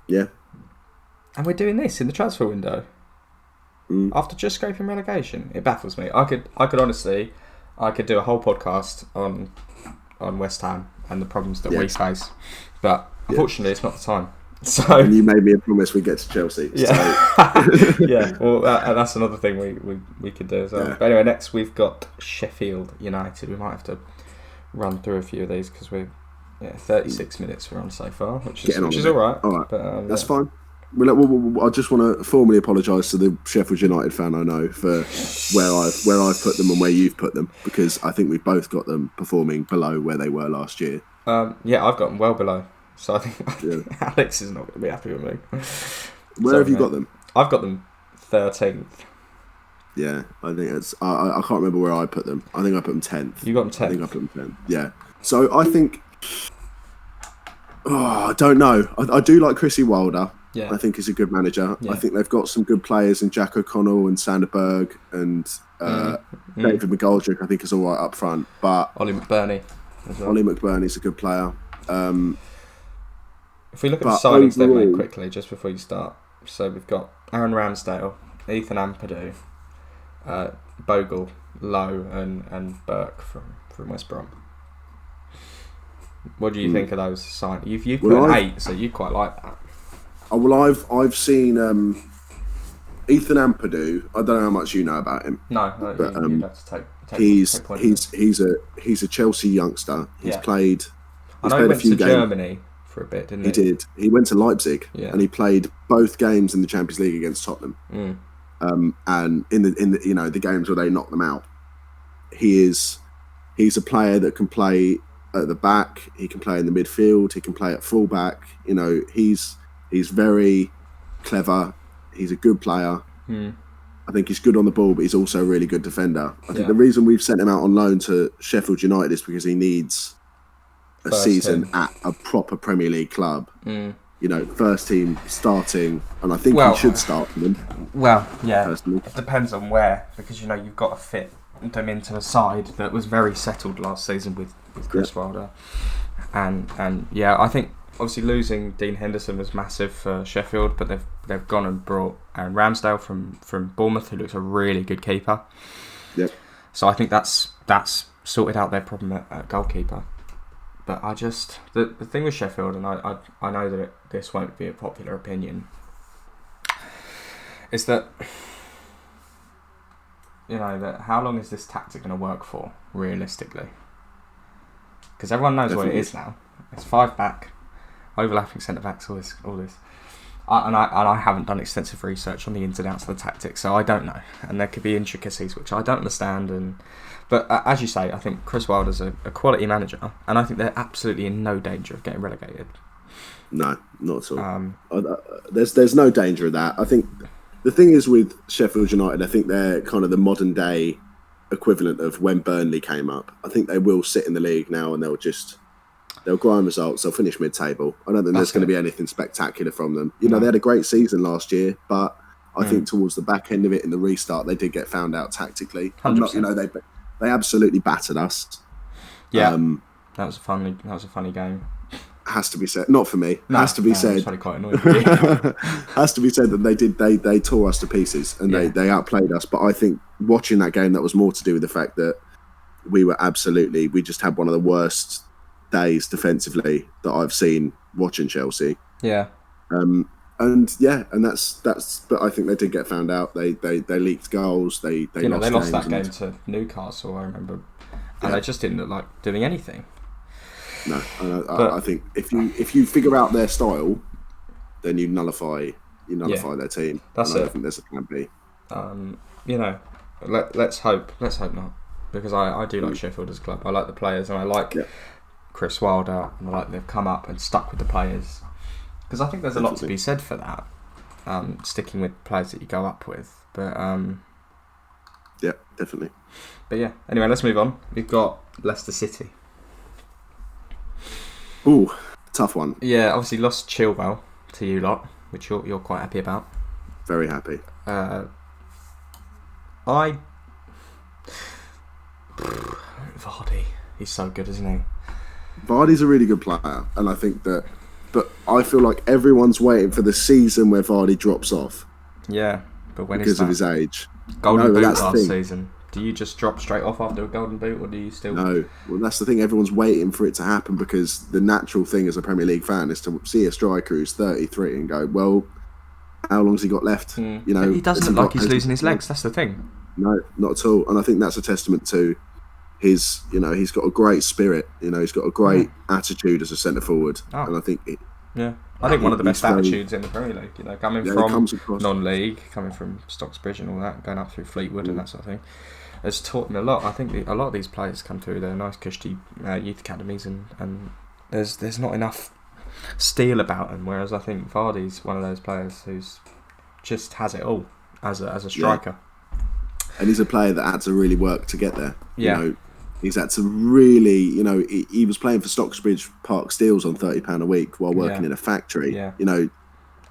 Yeah. And we're doing this in the transfer window. After just scraping relegation. It baffles me. I could honestly do a whole podcast on West Ham and the problems that we face. But unfortunately it's not the time. So and you made me a promise we'd get to Chelsea. Yeah. So. Yeah. Well, that's another thing we could do as well. Yeah. But anyway, next we've got Sheffield United. We might have to run through a few of these because we're 36 minutes we're on so far, which is all right. All right, but, that's fine. Well, I just want to formally apologise to the Sheffield United fan I know for where I've put them and where you've put them, because I think we've both got them performing below where they were last year. I've got them well below, so I think Alex is not going to be happy with me. Where have you got them? I've got them 13th. Yeah, I think it's. I can't remember where I put them. I think I put them 10th. You got them 10th. I think I put them 10th. Yeah. So I think. I don't know. I do like Chrissy Wilder. Yeah. I think he's a good manager. Yeah. I think they've got some good players in Jack O'Connell and Sander Berg and David McGoldrick. I think is all right up front. But Ollie McBurney as well. Ollie McBurney's a good player. If we look at the signings they've made quickly, just before you start. So we've got Aaron Ramsdale, Ethan Ampadu, Bogle, Lowe and Burke from West Brom. What do you think of those signings? You've put an 8, so you quite like that. Well, I've seen Ethan Ampadu. I don't know how much you know about him. No, but you'd have to take he's a Chelsea youngster. He's played. I know he went to Germany for a bit, didn't he? He did. He went to Leipzig, and he played both games in the Champions League against Tottenham. And in the games where they knocked them out, he's a player that can play at the back. He can play in the midfield. He can play at fullback. He's very clever. He's a good player. I think he's good on the ball, but he's also a really good defender. I think the reason we've sent him out on loan to Sheffield United is because he needs a season at a proper Premier League club. First team starting, and I think he should start for them. Well, yeah, personally. It depends on where, because you've got to fit them into a side that was very settled last season with Chris Wilder, and I think obviously losing Dean Henderson was massive for Sheffield, but they've gone and brought Aaron Ramsdale from Bournemouth, who looks a really good keeper. Yep. So I think that's sorted out their problem at goalkeeper. But I just the thing with Sheffield, and I know that this won't be a popular opinion, is that that how long is this tactic going to work for realistically? Because everyone knows what it is now. It's 5 back, overlapping centre backs, all this. I haven't done extensive research on the ins and outs of the tactics, so I don't know. And there could be intricacies which I don't understand. But as you say, I think Chris Wilder's a quality manager, and I think they're absolutely in no danger of getting relegated. No, not at all. There's no danger of that. I think The thing is with Sheffield United, I think they're kind of the modern day equivalent of when Burnley came up. I think they will sit in the league now and they'll grind results. They'll finish mid-table. I don't think there's going to be anything spectacular from them. You know, they had a great season last year, but I think towards the back end of it in the restart, they did get found out tactically. They absolutely battered us. Yeah, that was a funny game. Has to be said, not for me. Has to be said. It's probably quite annoying. Has to be said that they tore us to pieces and they outplayed us. But I think watching that game, that was more to do with the fact that we just had one of the worst days defensively that I've seen watching Chelsea. Yeah. And that's. But I think they did get found out. They leaked goals. They lost that game to Newcastle. I remember, and they just didn't look like doing anything. No, I think if you figure out their style, then you nullify their team. That's it. I don't think there's a plan B. Let's hope not, because I do like Sheffield as a club. I like the players, and I like Chris Wilder, and I like they've come up and stuck with the players. Because I think there's a lot to be said for that, sticking with players that you go up with. But yeah, definitely. But yeah, anyway, let's move on. We've got Leicester City. Ooh, tough one. Yeah, obviously lost Chilwell to you lot, which you're quite happy about. Very happy. Vardy, he's so good, isn't he? Vardy's a really good player, and I think that. But I feel like everyone's waiting for the season where Vardy drops off. Yeah, but when because of his age. Golden Boot last season. Do you just drop straight off after a Golden Boot, or do you still? No. Well, that's the thing. Everyone's waiting for it to happen because the natural thing as a Premier League fan is to see a striker who's 33 and go, well, how long's he got left? You know, he doesn't look like he's losing his legs. That's the thing. No, not at all. And I think that's a testament to his. You know, he's got a great spirit. You know, he's got a great attitude as a centre forward, and I think. I think one of the best attitudes in the Premier League. You know, coming from non-league, coming from Stocksbridge and all that, going up through Fleetwood and that sort of thing, has taught me a lot. I think a lot of these players come through their nice cushy youth academies, and there's not enough steel about them. Whereas I think Vardy's one of those players who's just has it all as a striker. Yeah. And he's a player that had to really work to get there. Yeah. You know, he's had to really, you know, he was playing for Stocksbridge Park Steels on £30 a week while working in a factory. Yeah. You know,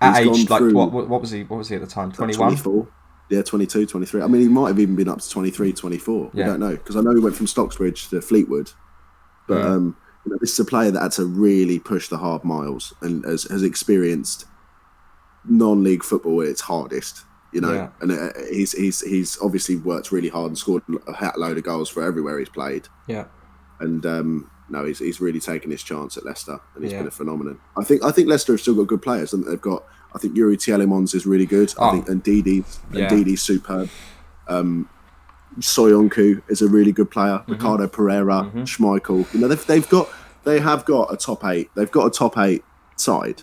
at age like what was he at the time? 21? 24. Yeah, 22, 23. I mean, he might have even been up to 23, 24. We don't know, because I know he went from Stocksbridge to Fleetwood. But you know, this is a player that had to really push the hard miles and has experienced non-league football at its hardest. You know, and he's obviously worked really hard and scored a hat load of goals for everywhere he's played. Yeah, and he's really taken his chance at Leicester, and he's been a phenomenon. I think Leicester have still got good players, and they've got. I think Yuri Tielemans is really good. I think and Ndidi's superb. Soyuncu is a really good player. Ricardo Pereira, Schmeichel. You know, they have got a top 8. They've got a top 8 side.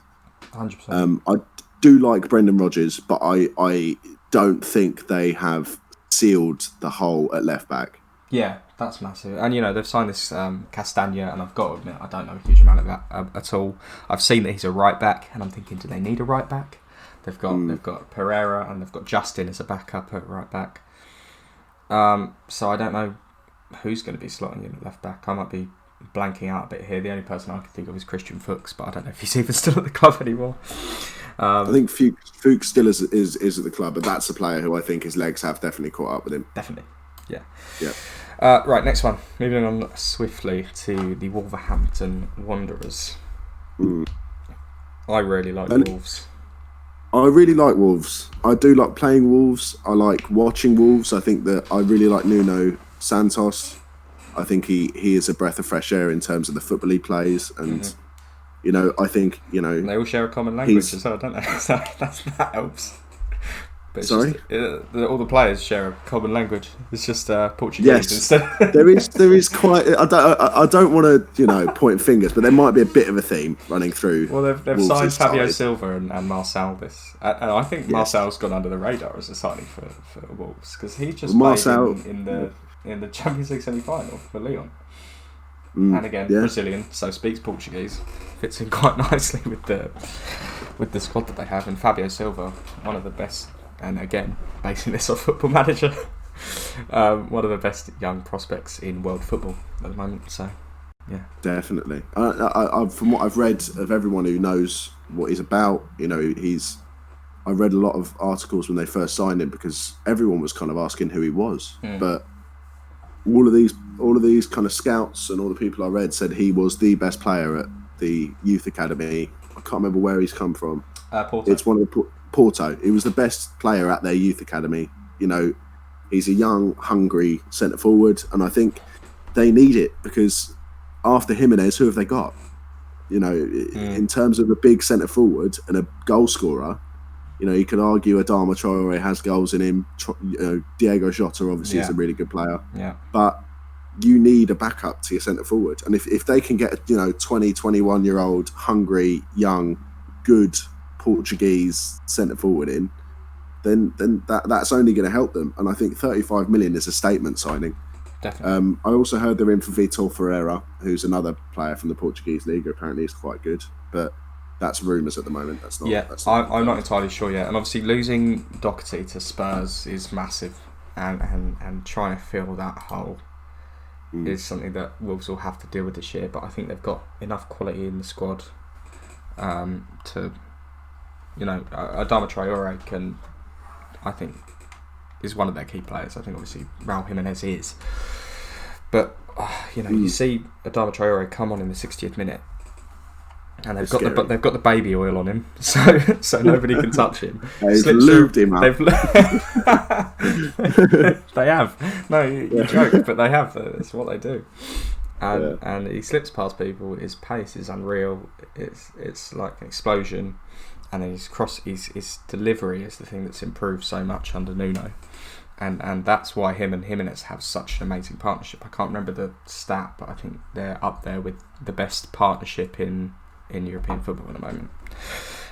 100%. I do like Brendan Rodgers, but I don't think they have sealed the hole at left back. Yeah, that's massive. And you know, they've signed this Castagna, and I've got to admit, I don't know a huge amount of that at all. I've seen that he's a right back, and I'm thinking, do they need a right back? They've got Pereira, and they've got Justin as a backup at right back. So I don't know who's going to be slotting in at left back. I might be blanking out a bit here. The only person I can think of is Christian Fuchs, but I don't know if he's even still at the club anymore. I think Fuchs still is at the club, but that's a player who I think his legs have definitely caught up with him. Definitely, yeah. Right, next one. Moving on swiftly to the Wolverhampton Wanderers. I really like Wolves. I really like Wolves. I do like playing Wolves. I like watching Wolves. I think that I really like Nuno Santos. I think he is a breath of fresh air in terms of the football he plays, and you know, I think, you know, they all share a common language as well, don't they? So that helps. But sorry, all the players share a common language. It's just Portuguese instead. there is quite. I don't want to, you know, point fingers, but there might be a bit of a theme running through. Well, they've signed Fabio Silva and Marcel this, and I think Marcel's gone under the radar as a signing for Wolves, because he just played in the Champions League semi-final for Lyon. And again, Brazilian, so speaks Portuguese, fits in quite nicely with the squad that they have. And Fabio Silva, one of the best and again, basing this off Football Manager, one of the best young prospects in world football at the moment. So, yeah, definitely. From what I've read of everyone who knows what he's about, I read a lot of articles when they first signed him because everyone was kind of asking who he was. But all of these kind of scouts and all the people I read said he was the best player at the youth academy. I can't remember where he's come from. Porto. It's one of the Porto. He was the best player at their youth academy. He's a young, hungry centre forward, and I think they need it because after Jimenez, who have they got? In terms of a big centre forward and a goal scorer. You could argue Adama Traore has goals in him. Diego Jota obviously is a really good player. Yeah. But you need a backup to your centre forward. And if they can get, 20, 21-year-old, hungry, young, good Portuguese centre forward in, then that's only going to help them. And I think 35 million is a statement signing. Definitely. I also heard they're in for Vitor Ferreira, who's another player from the Portuguese league. Apparently he's quite good. But that's rumours at the moment. I'm not entirely sure yet. And obviously losing Doherty to Spurs is massive, and trying to fill that hole is something that Wolves will have to deal with this year. But I think they've got enough quality in the squad to, Adama Traore I think, is one of their key players. I think obviously Raul Jimenez is, but you see Adama Traore come on in the 60th minute. And they've got the baby oil on him, so nobody can touch him. They've lubed him up. They have. No, you joke, but they have. That's what they do. And he slips past people. His pace is unreal. It's like an explosion. And then his delivery is the thing that's improved so much under Nuno. And that's why him and Jimenez have such an amazing partnership. I can't remember the stat, but I think they're up there with the best partnership in European football at the moment,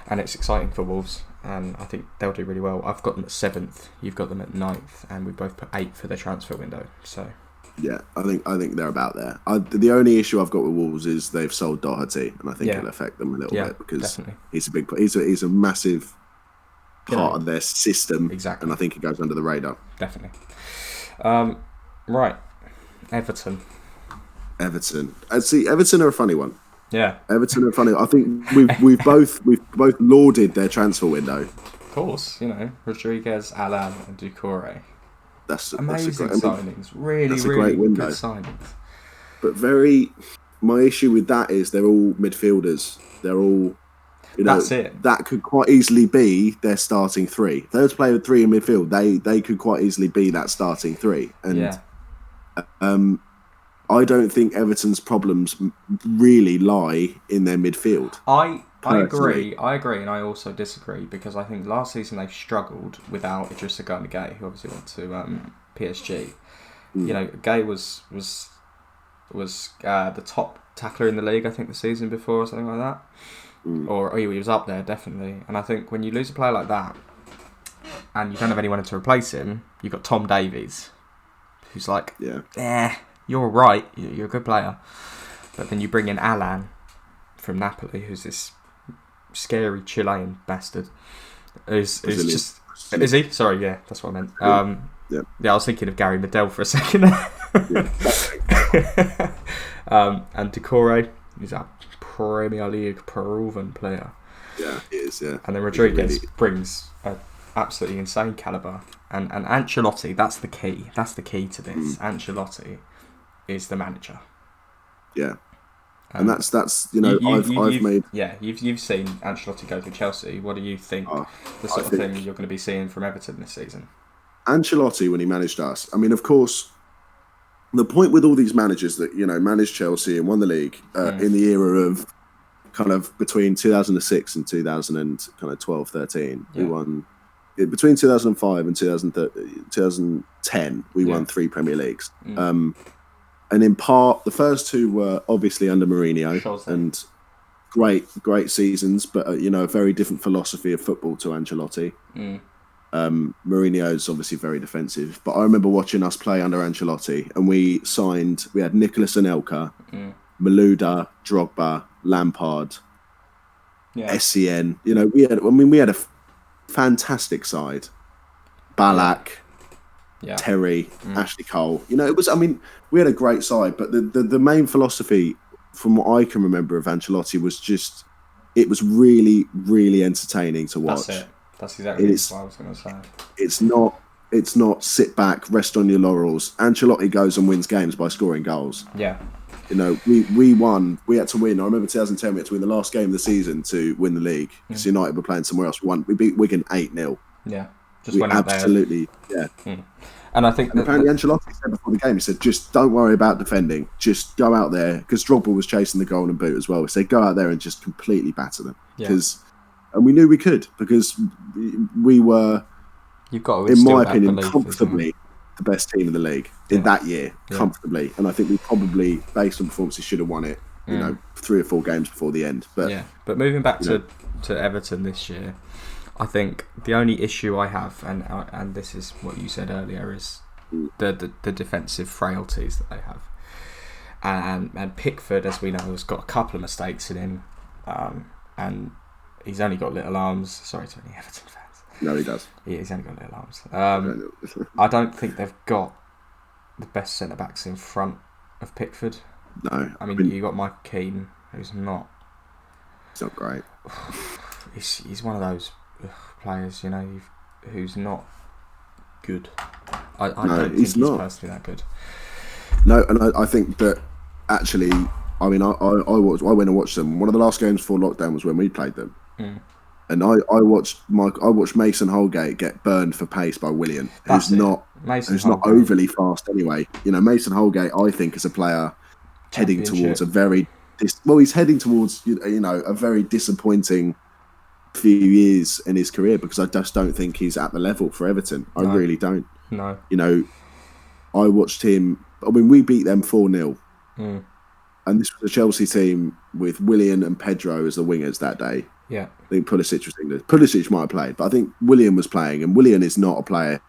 and it's exciting for Wolves, and I think they'll do really well. I've got them at 7th, you've got them at 9th, and we both put 8th for their transfer window. So yeah, I think they're about there. The only issue I've got with Wolves is they've sold Doherty, and I think it'll affect them a little bit because definitely. He's a massive part of their system, exactly, and I think he goes under the radar. Definitely. Right, Everton. Everton are a funny one. Yeah, Everton are funny. I think we've both lauded their transfer window. Of course, Rodriguez, Alan, and Doucouré. That's amazing signings. Really great window. Good signings. But my issue with that is they're all midfielders. They're all, that's it. That could quite easily be their starting three. If they were to play with three in midfield, they could quite easily be that starting three. And I don't think Everton's problems really lie in their midfield. I agree, and I also disagree because I think last season they struggled without Idrissa Gana Gueye, who obviously went to PSG. Gueye was the top tackler in the league, I think, the season before or something like that. Or he was up there, definitely. And I think when you lose a player like that and you don't have anyone to replace him, you've got Tom Davies, who's like, you're right, you're a good player. But then you bring in Alan from Napoli, who's this scary Chilean bastard. Is he? Sorry, yeah, that's what I meant. I was thinking of Gary Medel for a second. And Doucouré, he's a Premier League proven player. Yeah, he is, yeah. And then Rodriguez brings an absolutely insane calibre. And Ancelotti, that's the key. That's the key to this. Ancelotti is the manager. Yeah. And that's I've made. Yeah, you've seen Ancelotti go to Chelsea. What do you think the sort of thing you're going to be seeing from Everton this season? Ancelotti, when he managed us, I mean, of course, the point with all these managers that managed Chelsea and won the league in the era of kind of between 2006 and 2012-13, we won. Between 2005 and 2010, we won 3 Premier Leagues. And in part, the first 2 were obviously under Mourinho and great seasons, but a very different philosophy of football to Ancelotti. Mourinho's obviously very defensive, but I remember watching us play under Ancelotti, and we had Nicolas Anelka, Malouda, Drogba, Lampard, Essien. We had a fantastic side. Ballack, Terry, Ashley Cole. You know, it was. I mean, we had a great side, but the main philosophy, from what I can remember of Ancelotti, was just it was really, really entertaining to watch. That's it. That's exactly what I was going to say. It's not sit back, rest on your laurels. Ancelotti goes and wins games by scoring goals. Yeah. You know, we won. We had to win. I remember 2010, we had to win the last game of the season to win the league. Because United were playing somewhere else. We won. We beat Wigan 8-0. Yeah. Just went out absolutely, there. Yeah. And I think apparently Ancelotti said before the game, he said, just don't worry about defending. Just go out there. Because Drogba was chasing the golden boot as well. He said, go out there and just completely batter them. And we knew we could, because we were, you've got to in my opinion, comfortably the best team in the league in that year, comfortably. And I think we probably, based on performances, should have won it, you know, 3 or 4 games before the end. But moving back to Everton this year, I think the only issue I have, and this is what you said earlier, is the defensive frailties that they have. And Pickford, as we know, has got a couple of mistakes in him, and he's only got little arms. Sorry to any Everton fans. No, he does. Yeah, he's only got little arms. I don't think they've got the best centre-backs in front of Pickford. No. I mean, you got Michael Keane, who's not... He's not great. He's one of those players, you know, who's not good. I don't think he's personally that good. No, and I think that actually, I mean, I went and watched them. One of the last games before lockdown was when we played them. And I watched Mason Holgate get burned for pace by Willian, who's not overly fast anyway. You know, Mason Holgate, I think, is a player heading towards he's heading towards you know, a very disappointing few years in his career, because I just don't think he's at the level for Everton. I really don't. No. You know, I watched him. I mean, we beat them 4-0. And this was a Chelsea team with Willian and Pedro as the wingers that day. Yeah. I think Pulisic was English. Pulisic might have played, but I think Willian was playing, and Willian is not a player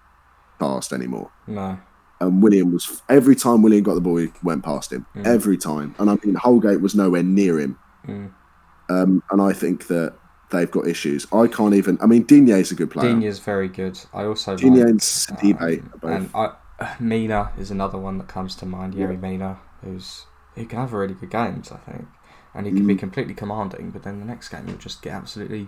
fast anymore. No. And Willian was, every time Willian got the ball, he went past him. Every time. And I mean, Holgate was nowhere near him. And I think that they've got issues. I can't even, I mean, Digne's a good player. Digne's very good. I also Digne and Sidibe are both. And Mina is another one that comes to mind. Yerry Mina, who can have really good games, I think. And he can be completely commanding, but then the next game you'll just get absolutely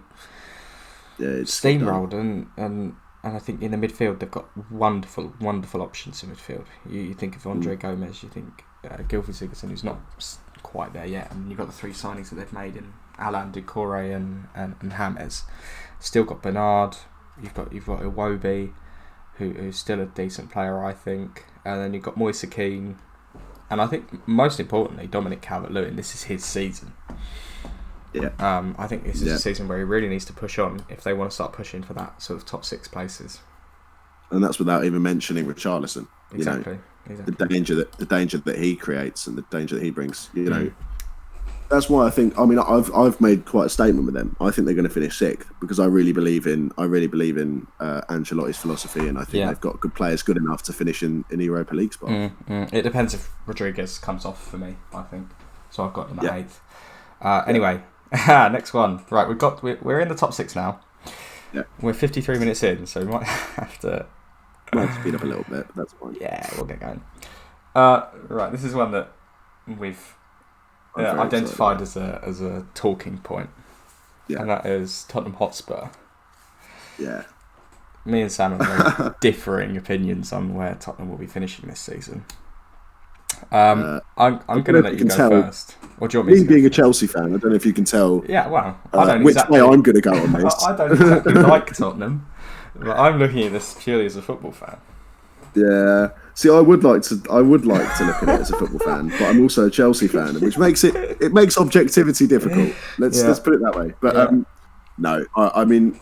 steamrolled. And I think in the midfield they've got wonderful, wonderful options in midfield. You think of Andre Gomez, you think Gylfi Sigurdsson, who's not quite there yet, and you've got the 3 signings that they've made in Alan Doucouré and James. Still got Bernard. You've got Iwobi, who's still a decent player, I think. And then you've got Moise Kean. And I think, most importantly, Dominic Calvert-Lewin, this is his season. Yeah. I think this is a season where he really needs to push on if they want to start pushing for that sort of top 6 places. And that's without even mentioning Richarlison. Exactly. The danger that he creates and the danger that he brings. You know, that's why I think. I mean, I've made quite a statement with them. I think they're going to finish 6th, because I really believe in Ancelotti's philosophy, and I think they've got good players good enough to finish in the Europa League spot. It depends if Rodriguez comes off for me, I think. So I've got them at 8th. Anyway, next one. Right, we're in the top 6 now. Yeah. We're 53 minutes in, so we might have to. Might speed up a little bit, but that's fine. Yeah, we'll get going. Right, this is one that we've identified as a talking point, and that is Tottenham Hotspur. Yeah. Me and Sam have very differing opinions on where Tottenham will be finishing this season. I'm going to let you go first. What do you want me to being a Chelsea fan, I don't know if you can tell. Yeah, well, which way I'm going to go on this. I don't exactly like Tottenham, but I'm looking at this purely as a football fan. Yeah. See, I would like to look at it as a football fan, but I'm also a Chelsea fan, which makes it makes objectivity difficult. Let's put it that way. But no, I mean,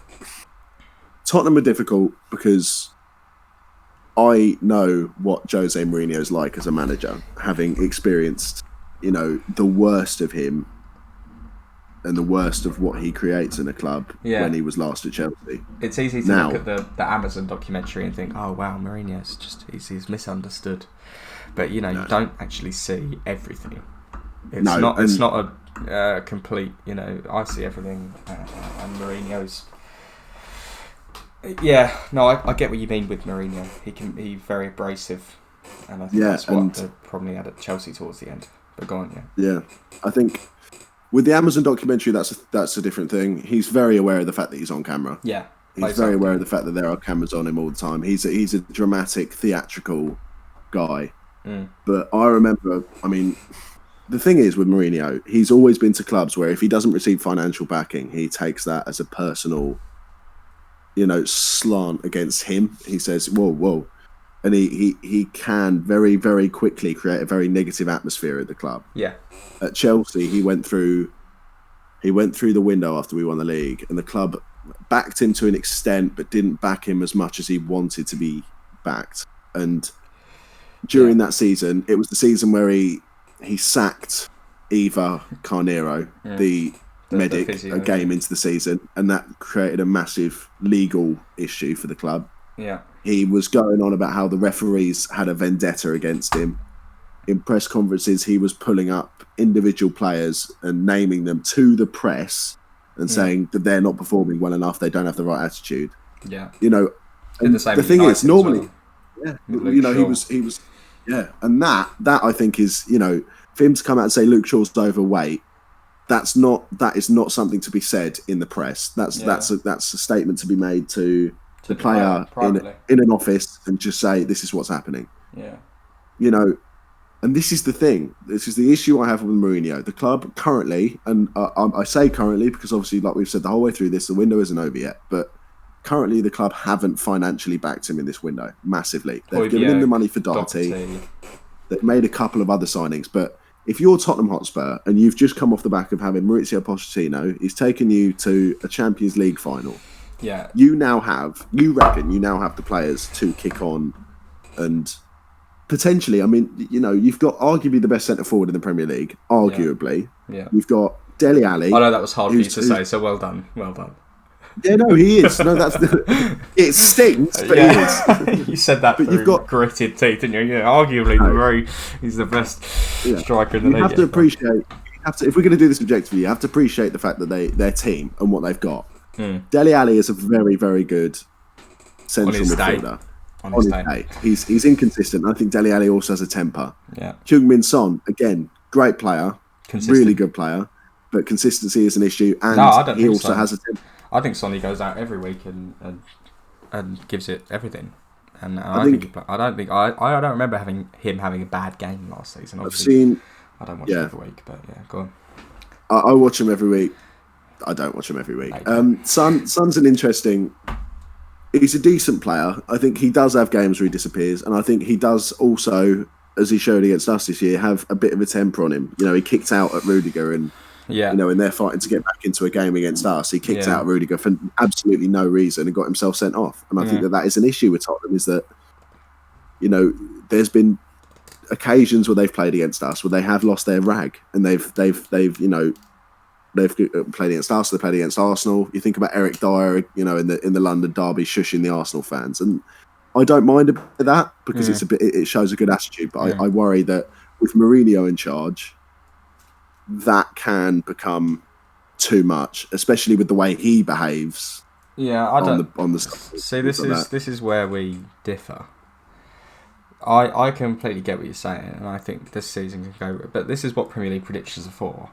Tottenham are difficult because I know what Jose Mourinho is like as a manager, having experienced, you know, the worst of him and the worst of what he creates in a club when he was last at Chelsea. It's easy to look at the Amazon documentary and think, oh wow, Mourinho's he's misunderstood. But you know, you don't actually see everything. It's not a complete, you know, I see everything, and Mourinho's Yeah, no, I get what you mean with Mourinho. He's very abrasive, and I think that's what the problem he had at Chelsea towards the end. But go on, yeah. I think with the Amazon documentary, that's a different thing. He's very aware of the fact that he's on camera. Yeah, he's very aware of the fact that there are cameras on him all the time. He's a dramatic, theatrical guy. But I remember, I mean, the thing is with Mourinho, he's always been to clubs where if he doesn't receive financial backing, he takes that as a personal, slant against him. He says, "Whoa." And he can very, very quickly create a very negative atmosphere at the club. Yeah. At Chelsea, he went through the window after we won the league, and the club backed him to an extent, but didn't back him as much as he wanted to be backed. And during that season, it was the season where he sacked Eva Carneiro, the medic, physio, a game into the season, and that created a massive legal issue for the club. Yeah. He was going on about how the referees had a vendetta against him. In press conferences, he was pulling up individual players and naming them to the press and saying that they're not performing well enough, they don't have the right attitude. Yeah. And the thing is, normally, he was, and that I think is, for him to come out and say Luke Shaw's overweight, that is not something to be said in the press. That's a statement to be made to the player in an office and just say, this is what's happening. Yeah. And this is the thing. This is the issue I have with Mourinho. The club currently, and I say currently because obviously, like we've said the whole way through this, the window isn't over yet, but currently the club haven't financially backed him in this window massively. They've given him the money for Doherty. They've made a couple of other signings, but if you're Tottenham Hotspur and you've just come off the back of having Maurizio Pochettino, he's taken you to a Champions League final. Yeah. You reckon you now have the players to kick on and potentially, I mean, you've got arguably the best centre forward in the Premier League, arguably. Yeah. You've got Dele Alli. I know that was hard for you to say, so well done. Well done. Yeah, no, he is. No, it stings, but he is. You said that through gritted teeth, didn't you? Yeah, arguably he's the best striker in the league. You have to appreciate. If we're going to do this objectively, you have to appreciate the fact that their team and what they've got. Dele Alli is a very, very good central midfielder. On his day. He's inconsistent. I think Dele Alli also has a temper. Yeah. Heung-min Son, again, great player, really good player, but consistency is an issue, and he also has a temper. I think Sonny goes out every week and gives it everything. And I don't remember him having a bad game last season. Obviously, I don't watch him every week, but go on. I watch him every week. I don't watch him every week. Son's an interesting. He's a decent player. I think he does have games where he disappears, and I think he does also, as he showed against us this year, have a bit of a temper on him. He kicked out at Rudiger, and in their fighting to get back into a game against us, he kicked out Rudiger for absolutely no reason and got himself sent off. And I think that is an issue with Tottenham, is that there's been occasions where they've played against us where they have lost their rag, and they've played against us. They played against Arsenal. You think about Eric Dyer, in the London derby, shushing the Arsenal fans, and I don't mind a bit of that because it shows a good attitude. But I worry that with Mourinho in charge, that can become too much, especially with the way he behaves. Yeah, on the see. This is where we differ. I completely get what you're saying, and I think this season can go. But this is what Premier League predictions are for.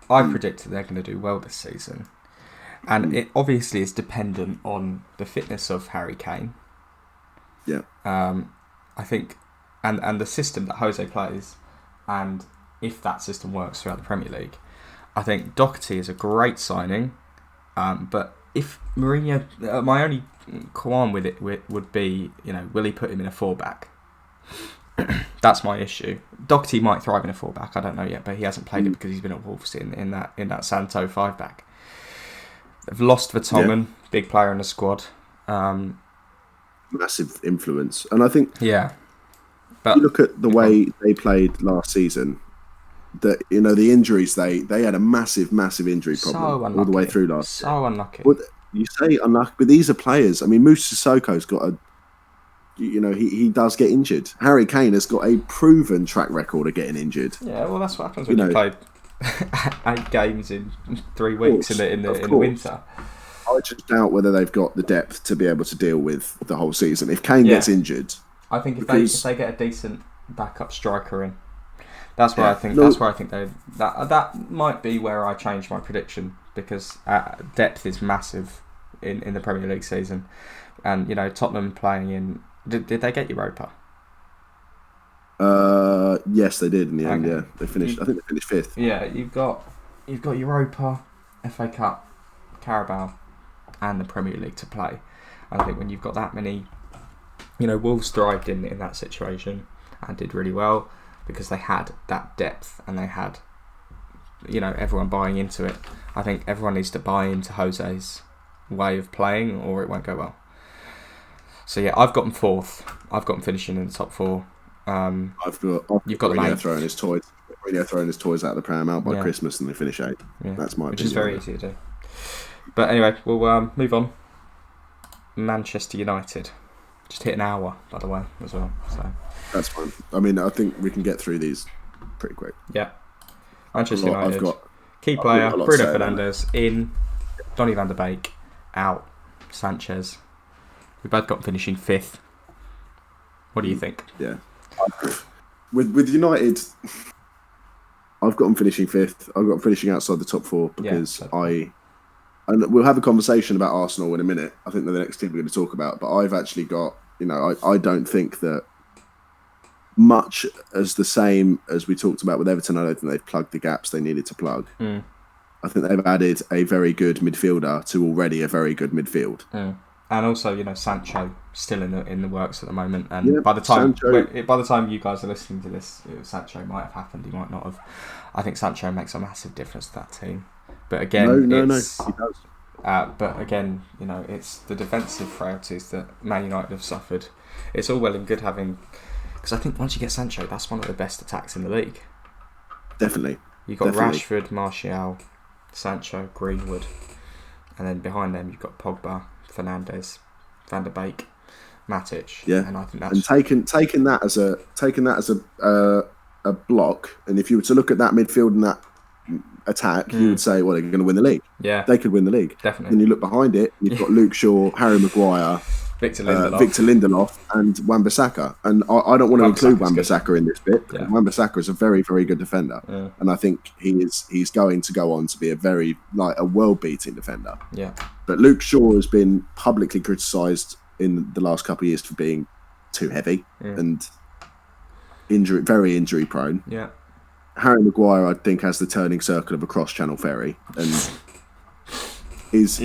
I predict that they're going to do well this season. And it obviously is dependent on the fitness of Harry Kane. Yeah. I think, and the system that Jose plays, and if that system works throughout the Premier League. I think Doherty is a great signing, but if Mourinho, my only qualm with it would be, will he put him in a 4-back? That's my issue. Doherty might thrive in a 4-back. I don't know yet, but he hasn't played it because he's been at Wolves in that Santo 5-back. They've lost Vertonghen, big player in the squad. Massive influence, and I think but you look at the way they played last season. That the injuries they had a massive injury problem all the way through last season. So unlucky. Well, you say unlucky, but these are players. I mean, Moussa Sissoko's got a. He does get injured. Harry Kane has got a proven track record of getting injured. Yeah, well, that's what happens when you play 8 games in 3 weeks in the winter. I just doubt whether they've got the depth to be able to deal with the whole season. If Kane gets injured, I think if they get a decent backup striker in, that's where I think that might be where I change my prediction, because depth is massive in the Premier League season, and Tottenham playing in. Did they get Europa? Yes, they did in the end. Yeah, they finished. I think they finished 5th. Yeah, you've got Europa, FA Cup, Carabao, and the Premier League to play. I think when you've got that many, Wolves thrived in that situation and did really well because they had that depth and they had, everyone buying into it. I think everyone needs to buy into Jose's way of playing, or it won't go well. So yeah, I've got them 4th. I've got them finishing in the top 4. You've got Mourinho throwing his toys. Mourinho throwing his toys out of the pram out by Christmas, and they finish 8th. Yeah. That's my opinion. Which is very easy to do. But anyway, we'll move on. Manchester United, just hit an hour, by the way, as well. So that's fine. I mean, I think we can get through these pretty quick. Yeah. Manchester United. Key player Bruno Fernandes in. Donny van der Beek out. Sanchez. We both got finishing 5th. What do you think? Yeah. With United, I've got them finishing 5th. I've got them finishing outside the top 4 because and we'll have a conversation about Arsenal in a minute. I think they're the next team we're going to talk about. But I've actually got, I don't think that much as the same as we talked about with Everton. I don't think they've plugged the gaps they needed to plug. I think they've added a very good midfielder to already a very good midfield. And also, Sancho still in the works at the moment. And by the time you guys are listening to this, Sancho might have happened. He might not have. I think Sancho makes a massive difference to that team. But again, no, he does. But again, it's the defensive frailties that Man United have suffered. It's all well and good having, because I think once you get Sancho, that's one of the best attacks in the league. Definitely. You've got Rashford, Martial, Sancho, Greenwood, and then behind them you've got Pogba, Fernandes, Van der Beek, Matic. Yeah, and I think that's and taking that as a block. And if you were to look at that midfield and that attack, you would say, well, they're going to win the league. Yeah, they could win the league. Definitely. Then you look behind it, you've got Luke Shaw, Harry Maguire, Victor Lindelof, and Wan-Bissaka. And I don't want to include Wan-Bissaka in this bit. Yeah. Wan-Bissaka is a very, very good defender, and I think he's going to go on to be a world-beating defender. Yeah. But Luke Shaw has been publicly criticised in the last couple of years for being too heavy and very injury prone. Yeah. Harry Maguire, I think, has the turning circle of a cross-channel ferry, and is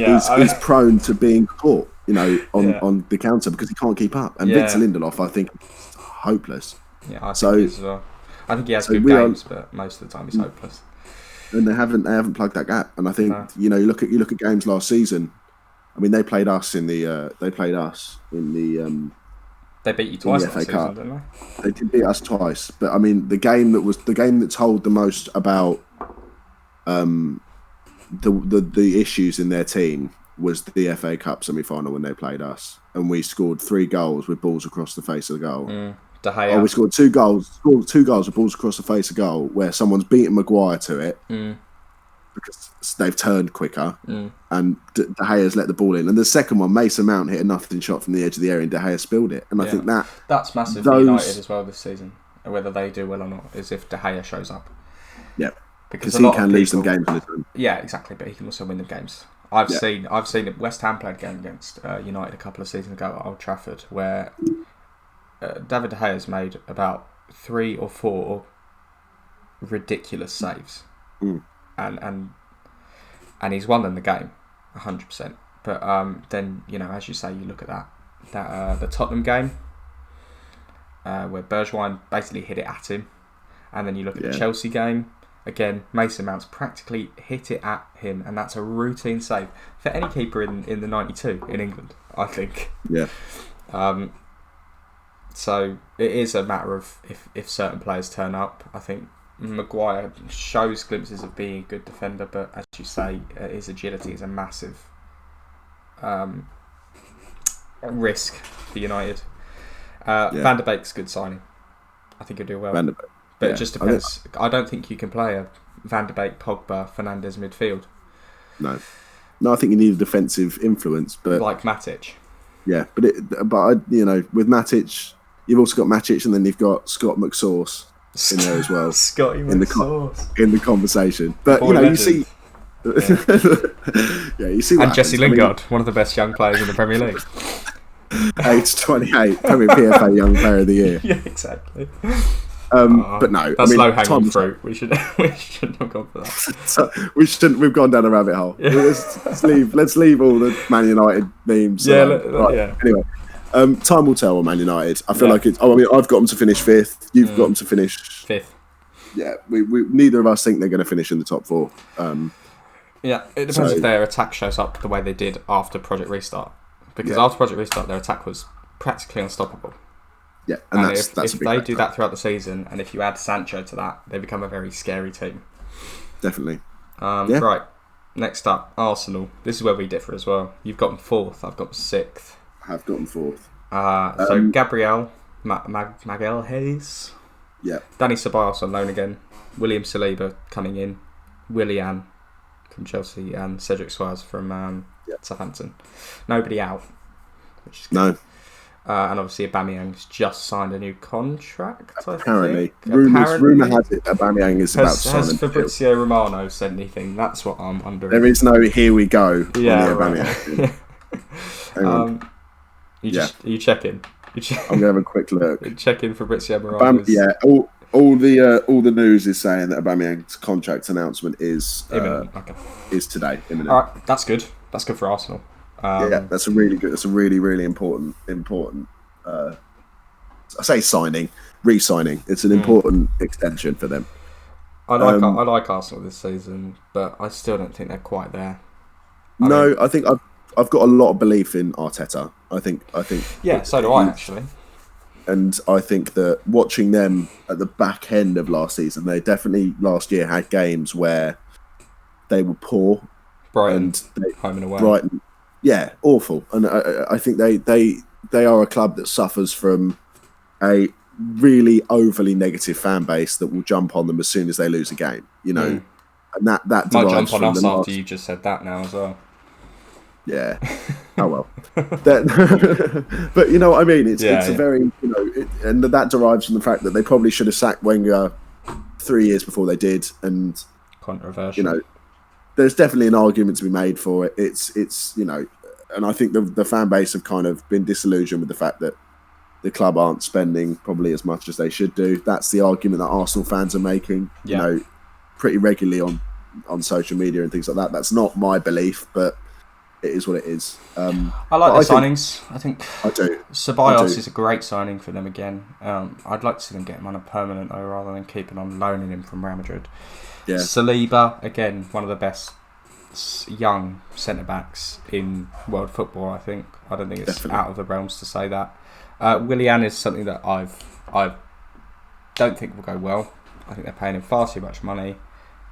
prone to being caught, on the counter because he can't keep up. And Victor Lindelof, I think, is hopeless. Yeah, I think he is as well. I think he has good games, but most of the time he's hopeless. And they haven't plugged that gap. And I think you look at games last season. I mean, they played us in the They beat you twice in the last FA Cup. Season, didn't they? They did beat us twice, but I mean, the game that told the most about the issues in their team was the FA Cup semi-final when they played us, and we scored 3 goals with balls across the face of the goal. De Gea. We scored 2 goals. Scored 2 goals with balls across the face of goal, where someone's beaten Maguire to it because they've turned quicker, and De Gea's let the ball in. And the second one, Mason Mount hit a nothing shot from the edge of the area, and De Gea spilled it. And I think that's massive for United as well this season. Whether they do well or not is if De Gea shows up. Yeah, because he can lose some games on his own. Yeah, exactly, but he can also win them games. I've seen it. West Ham played a game against United a couple of seasons ago at Old Trafford, where David De Gea's made about 3 or 4 ridiculous saves, and he's won them the game 100%. But then as you say, you look at that the Tottenham game where Bergwijn basically hit it at him, and then you look at the Chelsea game. Again, Mason Mount's practically hit it at him, and that's a routine save for any keeper in the 92 in England, I think. Yeah. So it is a matter of if certain players turn up. I think Maguire shows glimpses of being a good defender, but as you say, his agility is a massive risk for United. Van der Beek's a good signing. I think he'll do well. But it just depends. I don't think you can play a Van der Beek, Pogba, Fernandes midfield. No. No, I think you need a defensive influence, but like Matic. Yeah, but with Matic, you've also got Matic, and then you've got Scott McSauce in there as well. Scotty McSauce in the conversation. But you see, you see, and Jesse Lingard, one of the best young players in the Premier League. Age 28, Premier PFA Young Player of the Year. Yeah, exactly. But no, that's low hanging fruit. We should not go for that. So we shouldn't. We've gone down a rabbit hole. Yeah. Let's leave all the Man United themes. Anyway, time will tell on Man United. I feel like it's. I've got them to finish 5th. You've got them to finish 5th. Yeah, we neither of us think they're going to finish in the top 4. Yeah, it depends if their attack shows up the way they did after Project Restart. Because after Project Restart, their attack was practically unstoppable. Yeah, and if they do that throughout the season, and if you add Sancho to that, they become a very scary team. Definitely. Right, next up, Arsenal. This is where we differ as well. You've got them 4th, I've got them 6th. I have got them 4th. So Gabriel, Magal Hayes, Danny Ceballos on loan again, William Saliba coming in, Willian from Chelsea, and Cedric Suarez from Southampton. Nobody out, which is good. No. And obviously Aubameyang's just signed a new contract. Apparently. Rumour has it Aubameyang is about to sign. Has Fabrizio Romano said anything? That's what I'm wondering. There is no here we go on the Aubameyang. Hang on. Are you checking? I'm gonna have a quick look. Checking Fabrizio Romano. All the news is saying that Aubameyang's contract announcement is imminent. Is today. Imminent. All right, that's good. That's good for Arsenal. That's a really good. That's a really, really important. I say re-signing. It's an important extension for them. I like Arsenal this season, but I still don't think they're quite there. I think I've got a lot of belief in Arteta. I think. Yeah, so do I actually. And I think that watching them at the back end of last season, they definitely last year had games where they were poor. Brighton, home and away. Brighton. Yeah, awful. And I think they are a club that suffers from a really overly negative fan base that will jump on them as soon as they lose a game. And that might jump on us after you just said that now as well. Yeah. Oh well. But you know what I mean. It's a very and that derives from the fact that they probably should have sacked Wenger 3 years before they did, and controversial. There's definitely an argument to be made for it. It's and I think the fan base have kind of been disillusioned with the fact that the club aren't spending probably as much as they should do. That's the argument that Arsenal fans are making, pretty regularly on social media and things like that. That's not my belief, but it is what it is. I like their signings. I think I do. Ceballos is a great signing for them again. I'd like to see them get him on a permanent though, rather than keeping on loaning him from Real Madrid. Yeah. Saliba, again, one of the best young centre-backs in world football, I think. I don't think it's out of the realms to say that. Willian is something that I don't think will go well. I think they're paying him far too much money,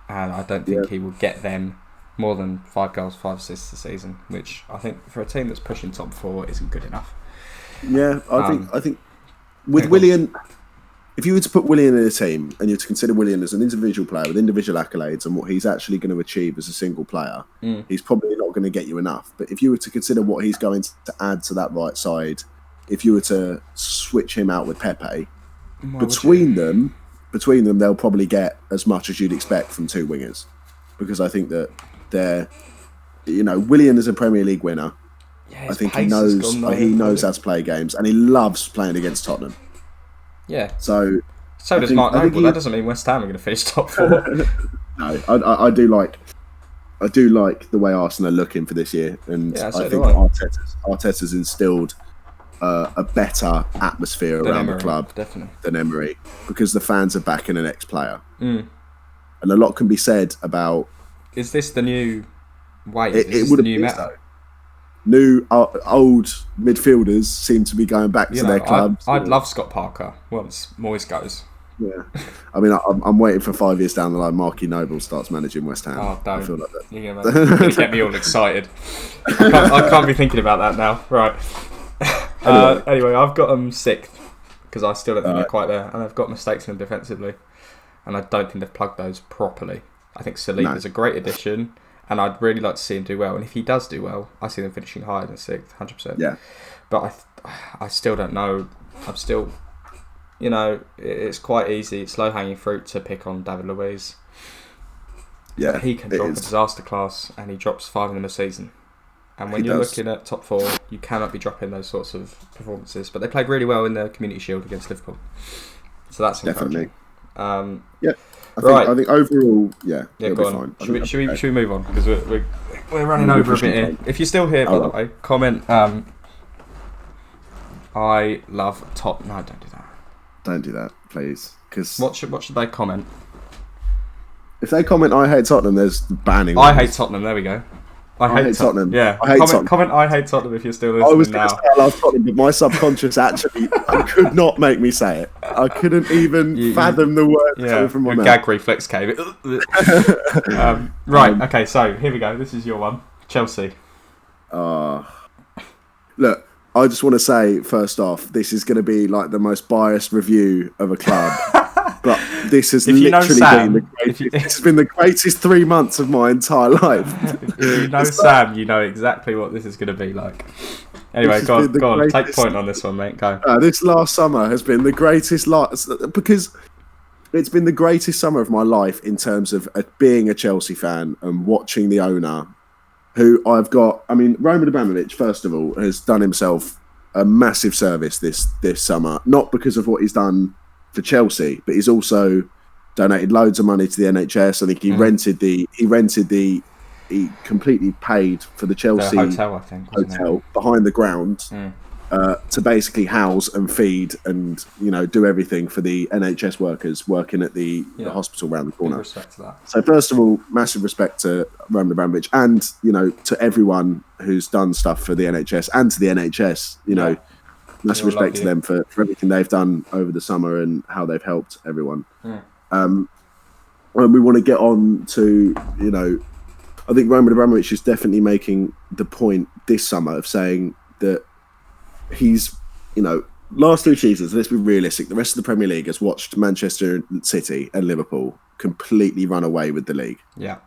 and I don't think he will get them more than 5 goals, 5 assists this season, which I think for a team that's pushing top 4 isn't good enough. Yeah, I think with Willian, if you were to put Willian in a team and you're to consider Willian as an individual player with individual accolades and what he's actually going to achieve as a single player, he's probably not going to get you enough. But if you were to consider what he's going to add to that right side, if you were to switch him out with Pepe, between them, they'll probably get as much as you'd expect from 2 wingers, because I think that Willian is a Premier League winner. Yeah, I think he knows how to play games, and he loves playing against Tottenham. Yeah. So does Mark Noble. That doesn't mean West Ham are going to finish top 4. No, I do like the way Arsenal are looking for this year, and I think Arteta's instilled a better atmosphere around the club than Emery, because the fans are backing an ex-player, and a lot can be said about. Is this the new way? It would have been meta. New old midfielders seem to be going back to their clubs. I'd love Scott Parker once Moyes goes. Yeah, I mean, I'm waiting for 5 years down the line. Marky Noble starts managing West Ham. Oh, don't! I feel like that. You're gonna get me all excited. I can't be thinking about that now. Right. Anyway, I've got them 6th because I still don't think they're quite there, and I've got mistakes in them defensively, and I don't think they've plugged those properly. I think Saliba's a great addition, and I'd really like to see him do well. And if he does do well, I see them finishing higher than 6th, 100%. Yeah. But I still don't know. I'm still, it's quite easy. It's low-hanging fruit to pick on David Luiz. Yeah, but he can drop a disaster class, and he drops 5 in a season. And when you're looking at top 4, you cannot be dropping those sorts of performances. But they played really well in the Community Shield against Liverpool, so that's definitely. Yeah. I think overall, it'll be fine. Fine. Should we move on, because we're running over a bit here. If you're still here, by the way, comment. I love top. No, don't do that. Don't do that, please. Because what should they comment? If they comment, I hate Tottenham, there's banning. I hate Tottenham. There we go. I hate Tottenham. Yeah. Comment. I hate Tottenham if you're still listening. I was going to say I love Tottenham, but my subconscious actually could not make me say it. I couldn't even fathom the word coming from my mouth. Gag reflex came. Right. Okay. So here we go. This is your one. Chelsea. Look, I just want to say first off, this is going to be like the most biased review of a club. But this has literally it's been the greatest 3 months of my entire life. If you know Sam, you know exactly what this is going to be like. Anyway, go on. Take point on this one, mate. Go. This last summer has been the greatest because it's been the greatest summer of my life in terms of being a Chelsea fan and watching the owner, who I've got. I mean, Roman Abramovich, first of all, has done himself a massive service this summer, not because of what he's done for Chelsea, but he's also donated loads of money to the NHS. I think he completely paid for the Chelsea hotel, I think, hotel behind the ground to basically house and feed and do everything for the NHS workers working at the hospital around the corner. Respect to that. So first of all, massive respect to Roman Abramovich and to everyone who's done stuff for the NHS and to the NHS. Massive respect to them for everything they've done over the summer and how they've helped everyone. And we want to get on to, I think Roman Abramovich is definitely making the point this summer of saying that he's, last 3 seasons, let's be realistic, the rest of the Premier League has watched Manchester City and Liverpool completely run away with the league. Yeah.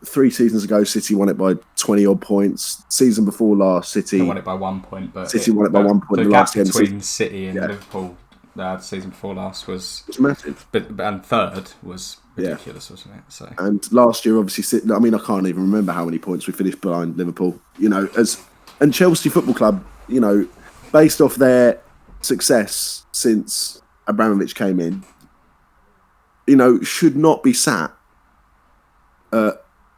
3 seasons ago, City won it by 20 odd points. Season before last, City won it by 1 point, but City won it by 1 point. The gap between City and Liverpool, the season before last was massive. And third was ridiculous, wasn't it? So and last year, obviously, I mean, I can't even remember how many points we finished behind Liverpool. And Chelsea Football Club, based off their success since Abramovich came in, should not be sat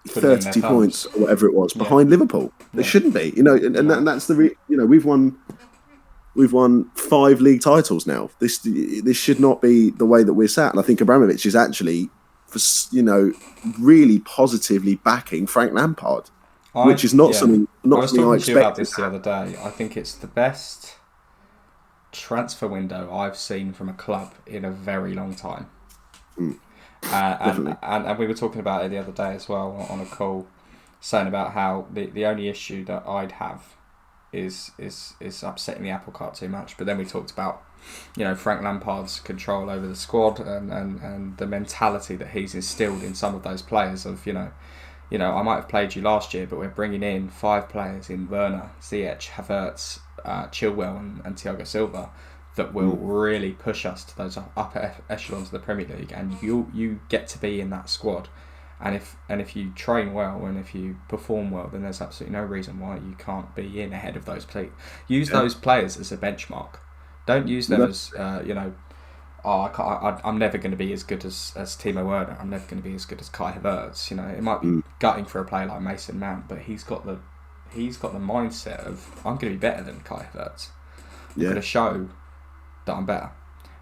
30 points or whatever it was behind Liverpool. They shouldn't be, and that's the we've won 5 league titles now. This should not be the way that we're sat. And I think Abramovich is actually, really positively backing Frank Lampard, which is not something I was talking to you about this the other day. I think it's the best transfer window I've seen from a club in a very long time. And we were talking about it the other day as well on a call, saying about how the only issue that I'd have is upsetting the apple cart too much. But then we talked about Frank Lampard's control over the squad and the mentality that he's instilled in some of those players of I might have played you last year, but we're bringing in 5 players in Werner, Ziyech, Havertz, Chilwell and Thiago Silva that will really push us to those upper echelons of the Premier League, and you get to be in that squad. And if you train well and if you perform well, then there's absolutely no reason why you can't be in ahead of those players. Use those players as a benchmark. Don't use them as I'm never going to be as good as Timo Werner. I'm never going to be as good as Kai Havertz. It might be gutting for a player like Mason Mount, but he's got the mindset of I'm going to be better than Kai Havertz. I'm going to show that I'm better.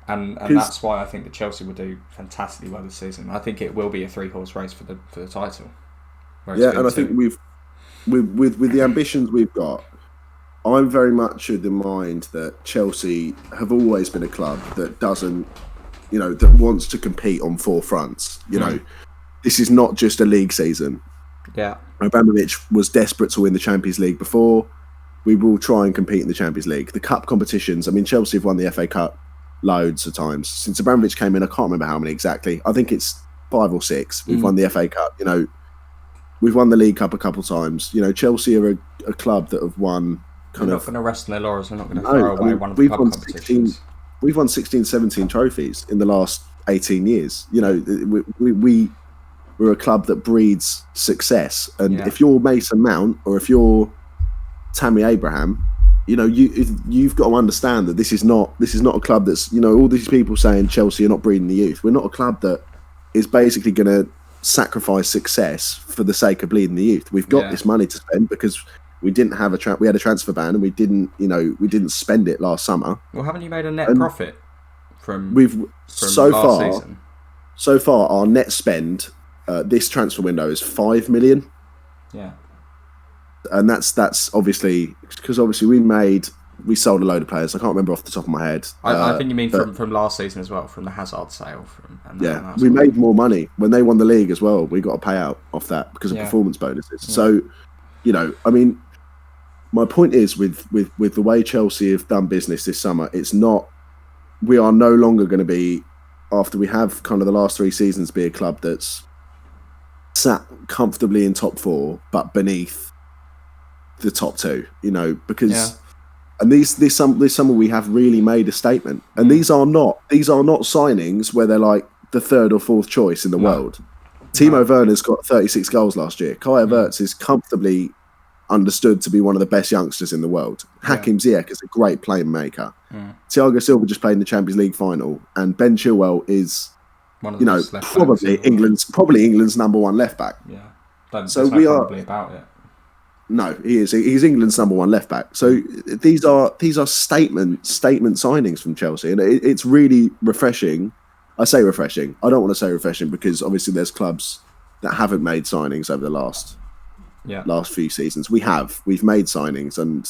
And that's why I think that Chelsea will do fantastically well this season. I think it will be a 3-horse race for the title. And I think with the ambitions we've got, I'm very much of the mind that Chelsea have always been a club that doesn't, that wants to compete on 4 fronts. This is not just a league season. Yeah. Abramovich was desperate to win the Champions League before. We will try and compete in the Champions League. The cup competitions, I mean, Chelsea have won the FA Cup loads of times. Since Abramovich came in, I can't remember how many exactly. I think it's 5 or 6. We've won the FA Cup. we've won the League Cup a couple of times. You know, Chelsea are a club that have won We're not going to rest on their laurels. We're not going to throw away one of the club competitions. We've won 16, 17 trophies in the last 18 years. You know, we're a club that breeds success. And if you're Mason Mount or if you're Tammy Abraham, you know, you've got to understand that this is not a club that's, you know, all these people saying Chelsea are not breeding the youth. We're not a club that is basically going to sacrifice success for the sake of bleeding the youth. We've got this money to spend because we didn't have we had a transfer ban and we didn't spend it last summer. Well, haven't you made a net profit from last season? So far, our net spend this transfer window is 5 million. Yeah, and that's obviously because we sold a load of players. I can't remember off the top of my head. I think you mean from last season as well, from the Hazard sale. We made more money when they won the league as well. We got a payout off that because of performance bonuses. Yeah. So, you know, I mean, my point is with the way Chelsea have done business this summer, we are no longer going to be, after we have kind of the last 3 seasons, be a club that's sat comfortably in top 4 but beneath the top 2. You know, because and this summer we have really made a statement, and these are not signings where they're like the 3rd or 4th choice in the world. Timo Werner's got 36 goals last year. Kai Havertz is comfortably understood to be one of the best youngsters in the world. Hakim Ziyech is a great playmaker. Thiago Silva just played in the Champions League final, and Ben Chilwell is, probably England's number 1 left back. Yeah, probably about it. No, he is. He's England's number 1 left back. So these are statement signings from Chelsea, and it's really refreshing. I say refreshing. I don't want to say refreshing because obviously there's clubs that haven't made signings over the last few seasons. We've made signings, and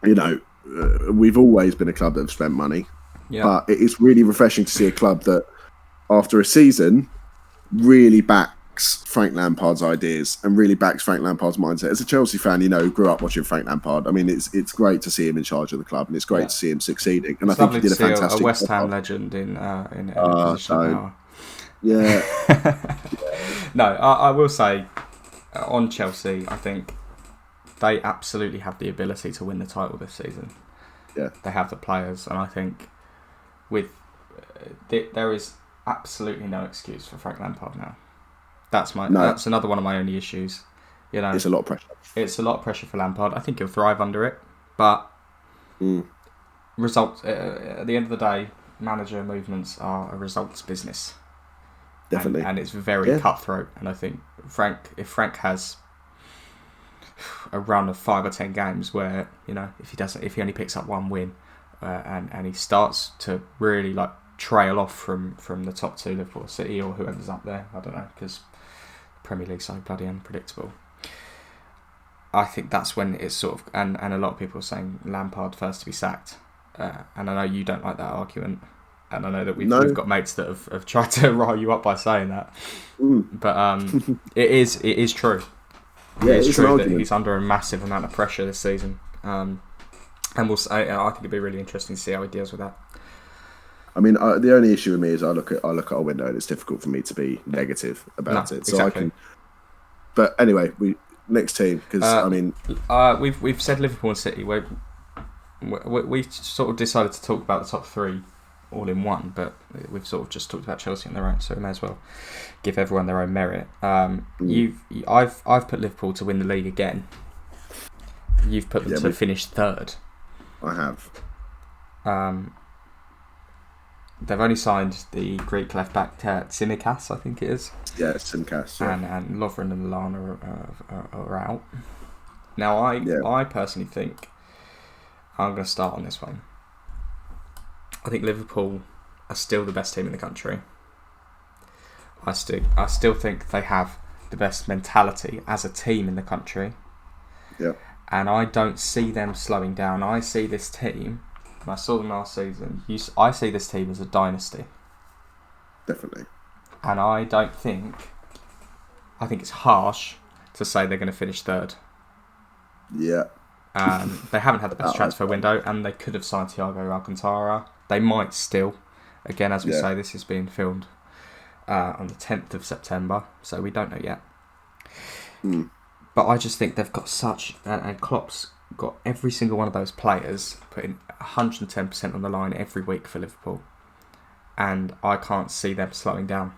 you know, we've always been a club that have spent money. But it's really refreshing to see a club that, after a season, really backs Frank Lampard's ideas and really backs Frank Lampard's mindset. As a Chelsea fan, you know, grew up watching Frank Lampard. I mean, it's great to see him in charge of the club, and it's great to see him succeeding. And it's I think he did a fantastic a West Ham legend in a position now. Yeah. No, I will say on Chelsea, I think they absolutely have the ability to win the title this season. Yeah, they have the players, and I think there is absolutely no excuse for Frank Lampard now. That's another one of my only issues. You know, it's a lot of pressure. It's a lot of pressure for Lampard. I think he'll thrive under it, but results at the end of the day, manager movements are a results business. Definitely, and it's very cutthroat. And I think if Frank has a run of 5 or 10 games where, you know, if he only picks up 1 win, and he starts to really like trail off from the top 2, Liverpool, City, or whoever's up there, I don't know, because Premier League's so bloody unpredictable. I think that's when it's sort of, and a lot of people are saying Lampard first to be sacked, and I know you don't like that argument, and I know that we've got mates that have tried to rile you up by saying that, but it is true. Yeah, it's true that he's under a massive amount of pressure this season, and I think it'd be really interesting to see how he deals with that. I mean, the only issue with me is I look at our window, and it's difficult for me to be negative about it. So exactly. But anyway, next team, because I mean, we've said Liverpool and City. We sort of decided to talk about the top 3 all in one, but we've sort of just talked about Chelsea on their own, so we may as well give everyone their own merit. I've put Liverpool to win the league again. You've put them to finish 3rd. I have. They've only signed the Greek left back Tsimikas, I think it is. Yeah, Tsimikas. Yeah. And Lovren and Lallana are out. Now, I personally think I'm going to start on this one. I think Liverpool are still the best team in the country. I still think they have the best mentality as a team in the country. Yeah. And I don't see them slowing down. I see this team, and I saw them last season, I see this team as a dynasty. Definitely. And I think it's harsh to say they're going to finish 3rd. Yeah. They haven't had the best transfer window, and they could have signed Thiago Alcantara. They might still. Again, as we say, this is being filmed on the 10th of September, so we don't know yet. But I just think they've got such... And Klopp's got every single one of those players putting 110% on the line every week for Liverpool. And I can't see them slowing down.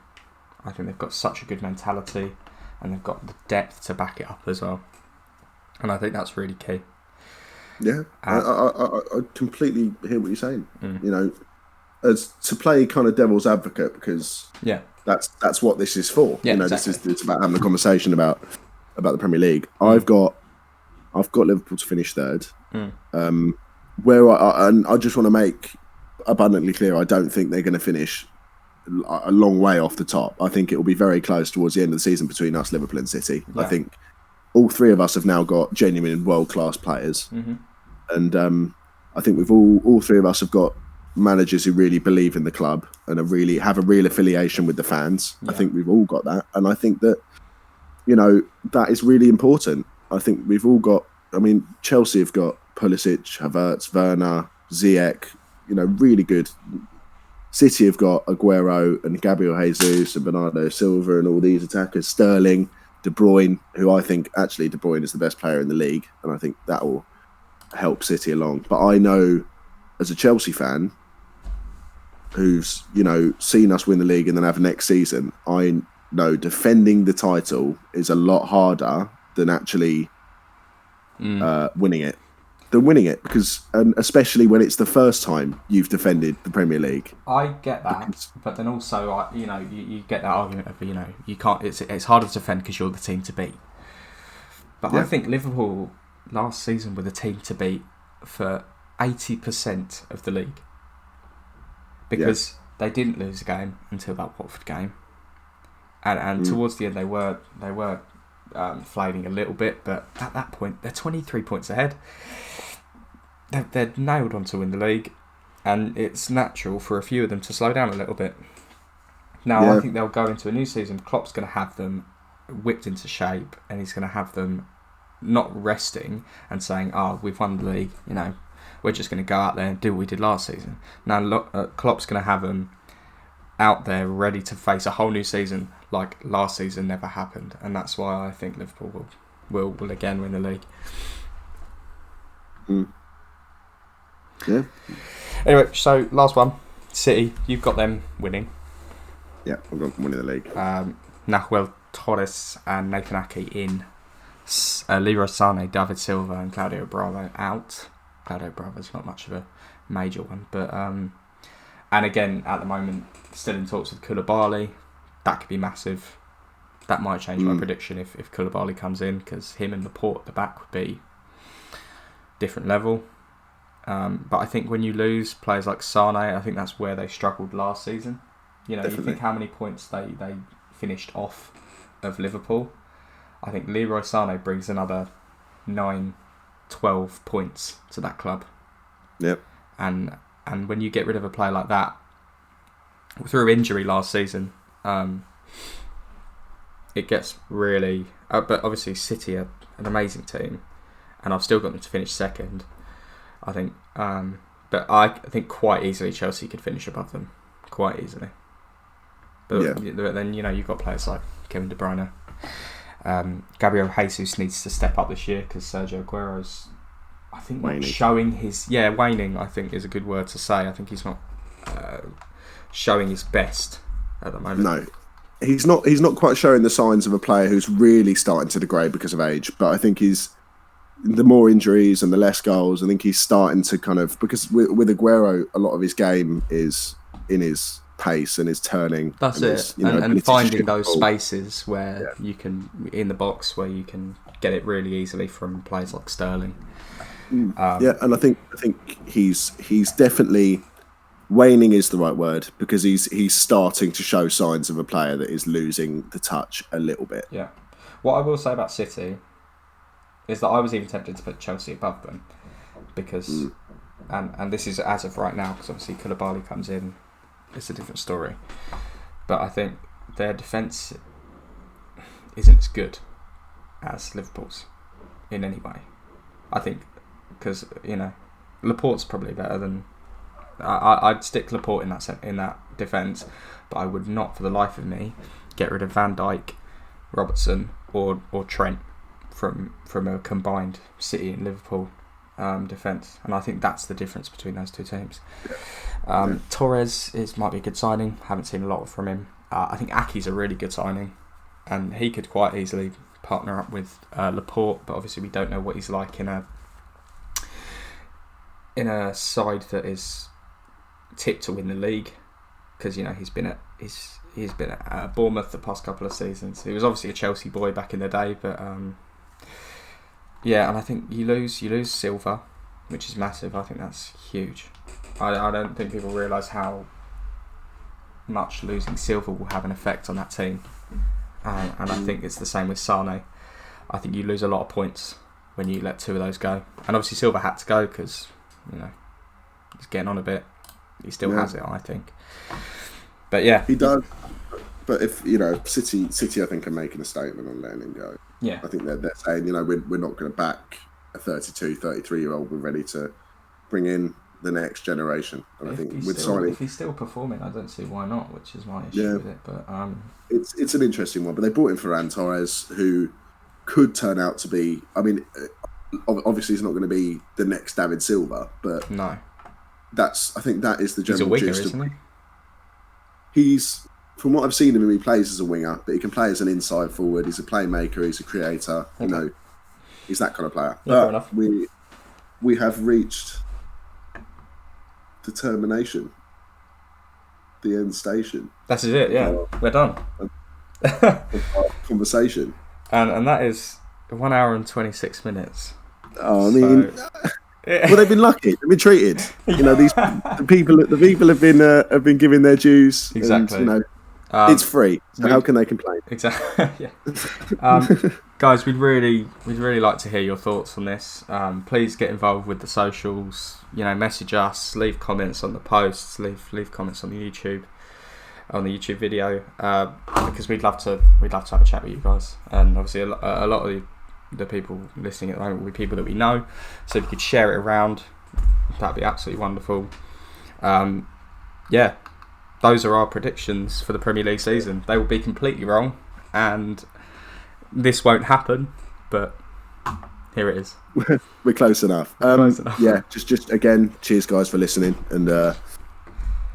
I think they've got such a good mentality, and they've got the depth to back it up as well. And I think that's really key. Yeah, I completely hear what you're saying. You know, as to play kind of devil's advocate, because that's what this is for. Yeah, you know, exactly. it's about having a conversation about the Premier League. I've got Liverpool to finish third. Where I just want to make abundantly clear, I don't think they're going to finish a long way off the top. I think it will be very close towards the end of the season between us, Liverpool and City. Yeah. I think all three of us have now got genuine world-class players. And I think we've all three of us have got managers who really believe in the club and have a real affiliation with the fans. I think we've all got that. And I think that, you know, that is really important. I think we've all got, I mean, Chelsea have got Pulisic, Havertz, Werner, Ziyech, you know, really good. City have got Aguero and Gabriel Jesus and Bernardo Silva and all these attackers, Sterling, De Bruyne, who I think actually De Bruyne is the best player in the league, and I think that will help City along. But I know, as a Chelsea fan, who's, you know, seen us win the league and then have next season, I know defending the title is a lot harder than actually winning it. Because, and especially when it's the first time you've defended the Premier League. I get that, but then also, you know, you get that argument of, you know, you can't. It's harder to defend because you're the team to beat. But I think Liverpool last season were the team to beat for 80% of the league, because they didn't lose a game until that Watford game, and towards the end they were flailing a little bit, but at that point they're 23 points ahead. They're nailed on to win the league, and it's natural for a few of them to slow down a little bit. Now, I think they'll go into a new season. Klopp's going to have them whipped into shape, and he's going to have them not resting and saying, we've won the league, you know, we're just going to go out there and do what we did last season. Now, Klopp's going to have them out there ready to face a whole new season like last season never happened, and that's why I think Liverpool will again win the league. Yeah. Anyway, so last one, City. You've got them winning. Yeah, I've got them winning the league. Nahuel Torres and Nathan Ake in. Leroy Sané, David Silva, and Claudio Bravo out. Claudio Bravo's not much of a major one, but and again at the moment still in talks with Koulibaly. That could be massive. That might change my prediction if Koulibaly comes in, because him and Laporte at the back would be different level. But I think when you lose players like Sane, I think that's where they struggled last season. You know, Definitely. You think how many points they finished off of Liverpool. I think Leroy Sane brings another 9, 12 points to that club. Yep. And when you get rid of a player like that through injury last season, it gets really. But obviously, City are an amazing team, and I've still got them to finish second. I think, but I think quite easily Chelsea could finish above them, quite easily. But then, you know, you've got players like Kevin De Bruyne. Gabriel Jesus needs to step up this year because Sergio Aguero's, I think, not showing his waning. I think is a good word to say. I think he's not showing his best at the moment. No, he's not. He's not quite showing the signs of a player who's really starting to degrade because of age. But I think the more injuries and the less goals, I think he's starting to kind of, because with Aguero, a lot of his game is in his pace and his turning. That's it. And finding those spaces where you can, in the box, where you can get it really easily from players like Sterling. And I think he's definitely, waning is the right word, because he's starting to show signs of a player that is losing the touch a little bit. Yeah. What I will say about City is that I was even tempted to put Chelsea above them, because, and this is as of right now, because obviously Koulibaly comes in, it's a different story. But I think their defence isn't as good as Liverpool's in any way. I think, because, you know, Laporte's probably better than. I'd stick Laporte in that defence, but I would not, for the life of me, get rid of Van Dijk, Robertson, or Trent from a combined City and Liverpool defence, and I think that's the difference between those two teams. Torres might be a good signing. Haven't seen a lot from him. I think Aki's a really good signing, and he could quite easily partner up with Laporte, but obviously we don't know what he's like in a side that is tipped to win the league, because he's been at Bournemouth the past couple of seasons. He was obviously a Chelsea boy back in the day, but and I think you lose Silva, which is massive. I think that's huge. I don't think people realise how much losing Silva will have an effect on that team. And I think it's the same with Sane. I think you lose a lot of points when you let two of those go. And obviously Silva had to go because, he's getting on a bit. He still has it, I think. But yeah. He does. But if, City I think are making a statement on letting him go. Yeah. I think they're saying, we're not going to back a 32, 33-year-old. We're ready to bring in the next generation. And I think if he's still performing, I don't see why not, which is my issue with it. But it's an interesting one. But they brought in Ferran Torres, who could turn out to be. I mean, obviously he's not going to be the next David Silva, but no, I think that is the general gist. He's a winger, gist isn't he? He's, from what I've seen of him, he plays as a winger, but he can play as an inside forward. He's a playmaker. He's a creator. Okay. He's that kind of player. Yeah, fair enough. We have reached determination, the end station. That's it. Yeah, we're done. Conversation, and that is 1 hour and 26 minutes. Oh, I mean, well, they've been lucky. They've been treated. The people have been given their dues. Exactly. And, it's free. So how can they complain? Exactly. Yeah. Guys, we'd really like to hear your thoughts on this. Please get involved with the socials. Message us, leave comments on the posts, leave comments on the YouTube video, because we'd love to have a chat with you guys. And obviously, a lot of the people listening at the moment will be people that we know. So if you could share it around, that'd be absolutely wonderful. Those are our predictions for the Premier League season. They will be completely wrong, and this won't happen, but here it is. We're close enough. Yeah, just again, cheers guys for listening, and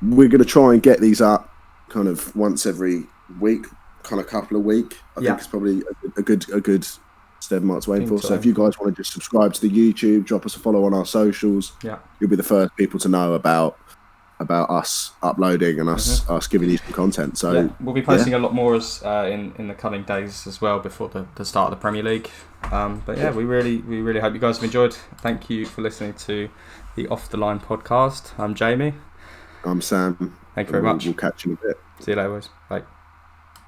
we're going to try and get these up kind of once every week, kind of couple of week. I think it's probably a good step Mark's waiting for. So if you guys want to just subscribe to the YouTube, drop us a follow on our socials. Yeah, you'll be the first people to know about us uploading and us giving you some content. So we'll be posting a lot more in the coming days as well before the start of the Premier League. We really hope you guys have enjoyed. Thank you for listening to the Off the Line podcast. I'm Jamie. I'm Sam. Thank you very much. We'll catch you in a bit. See you later, boys. Bye.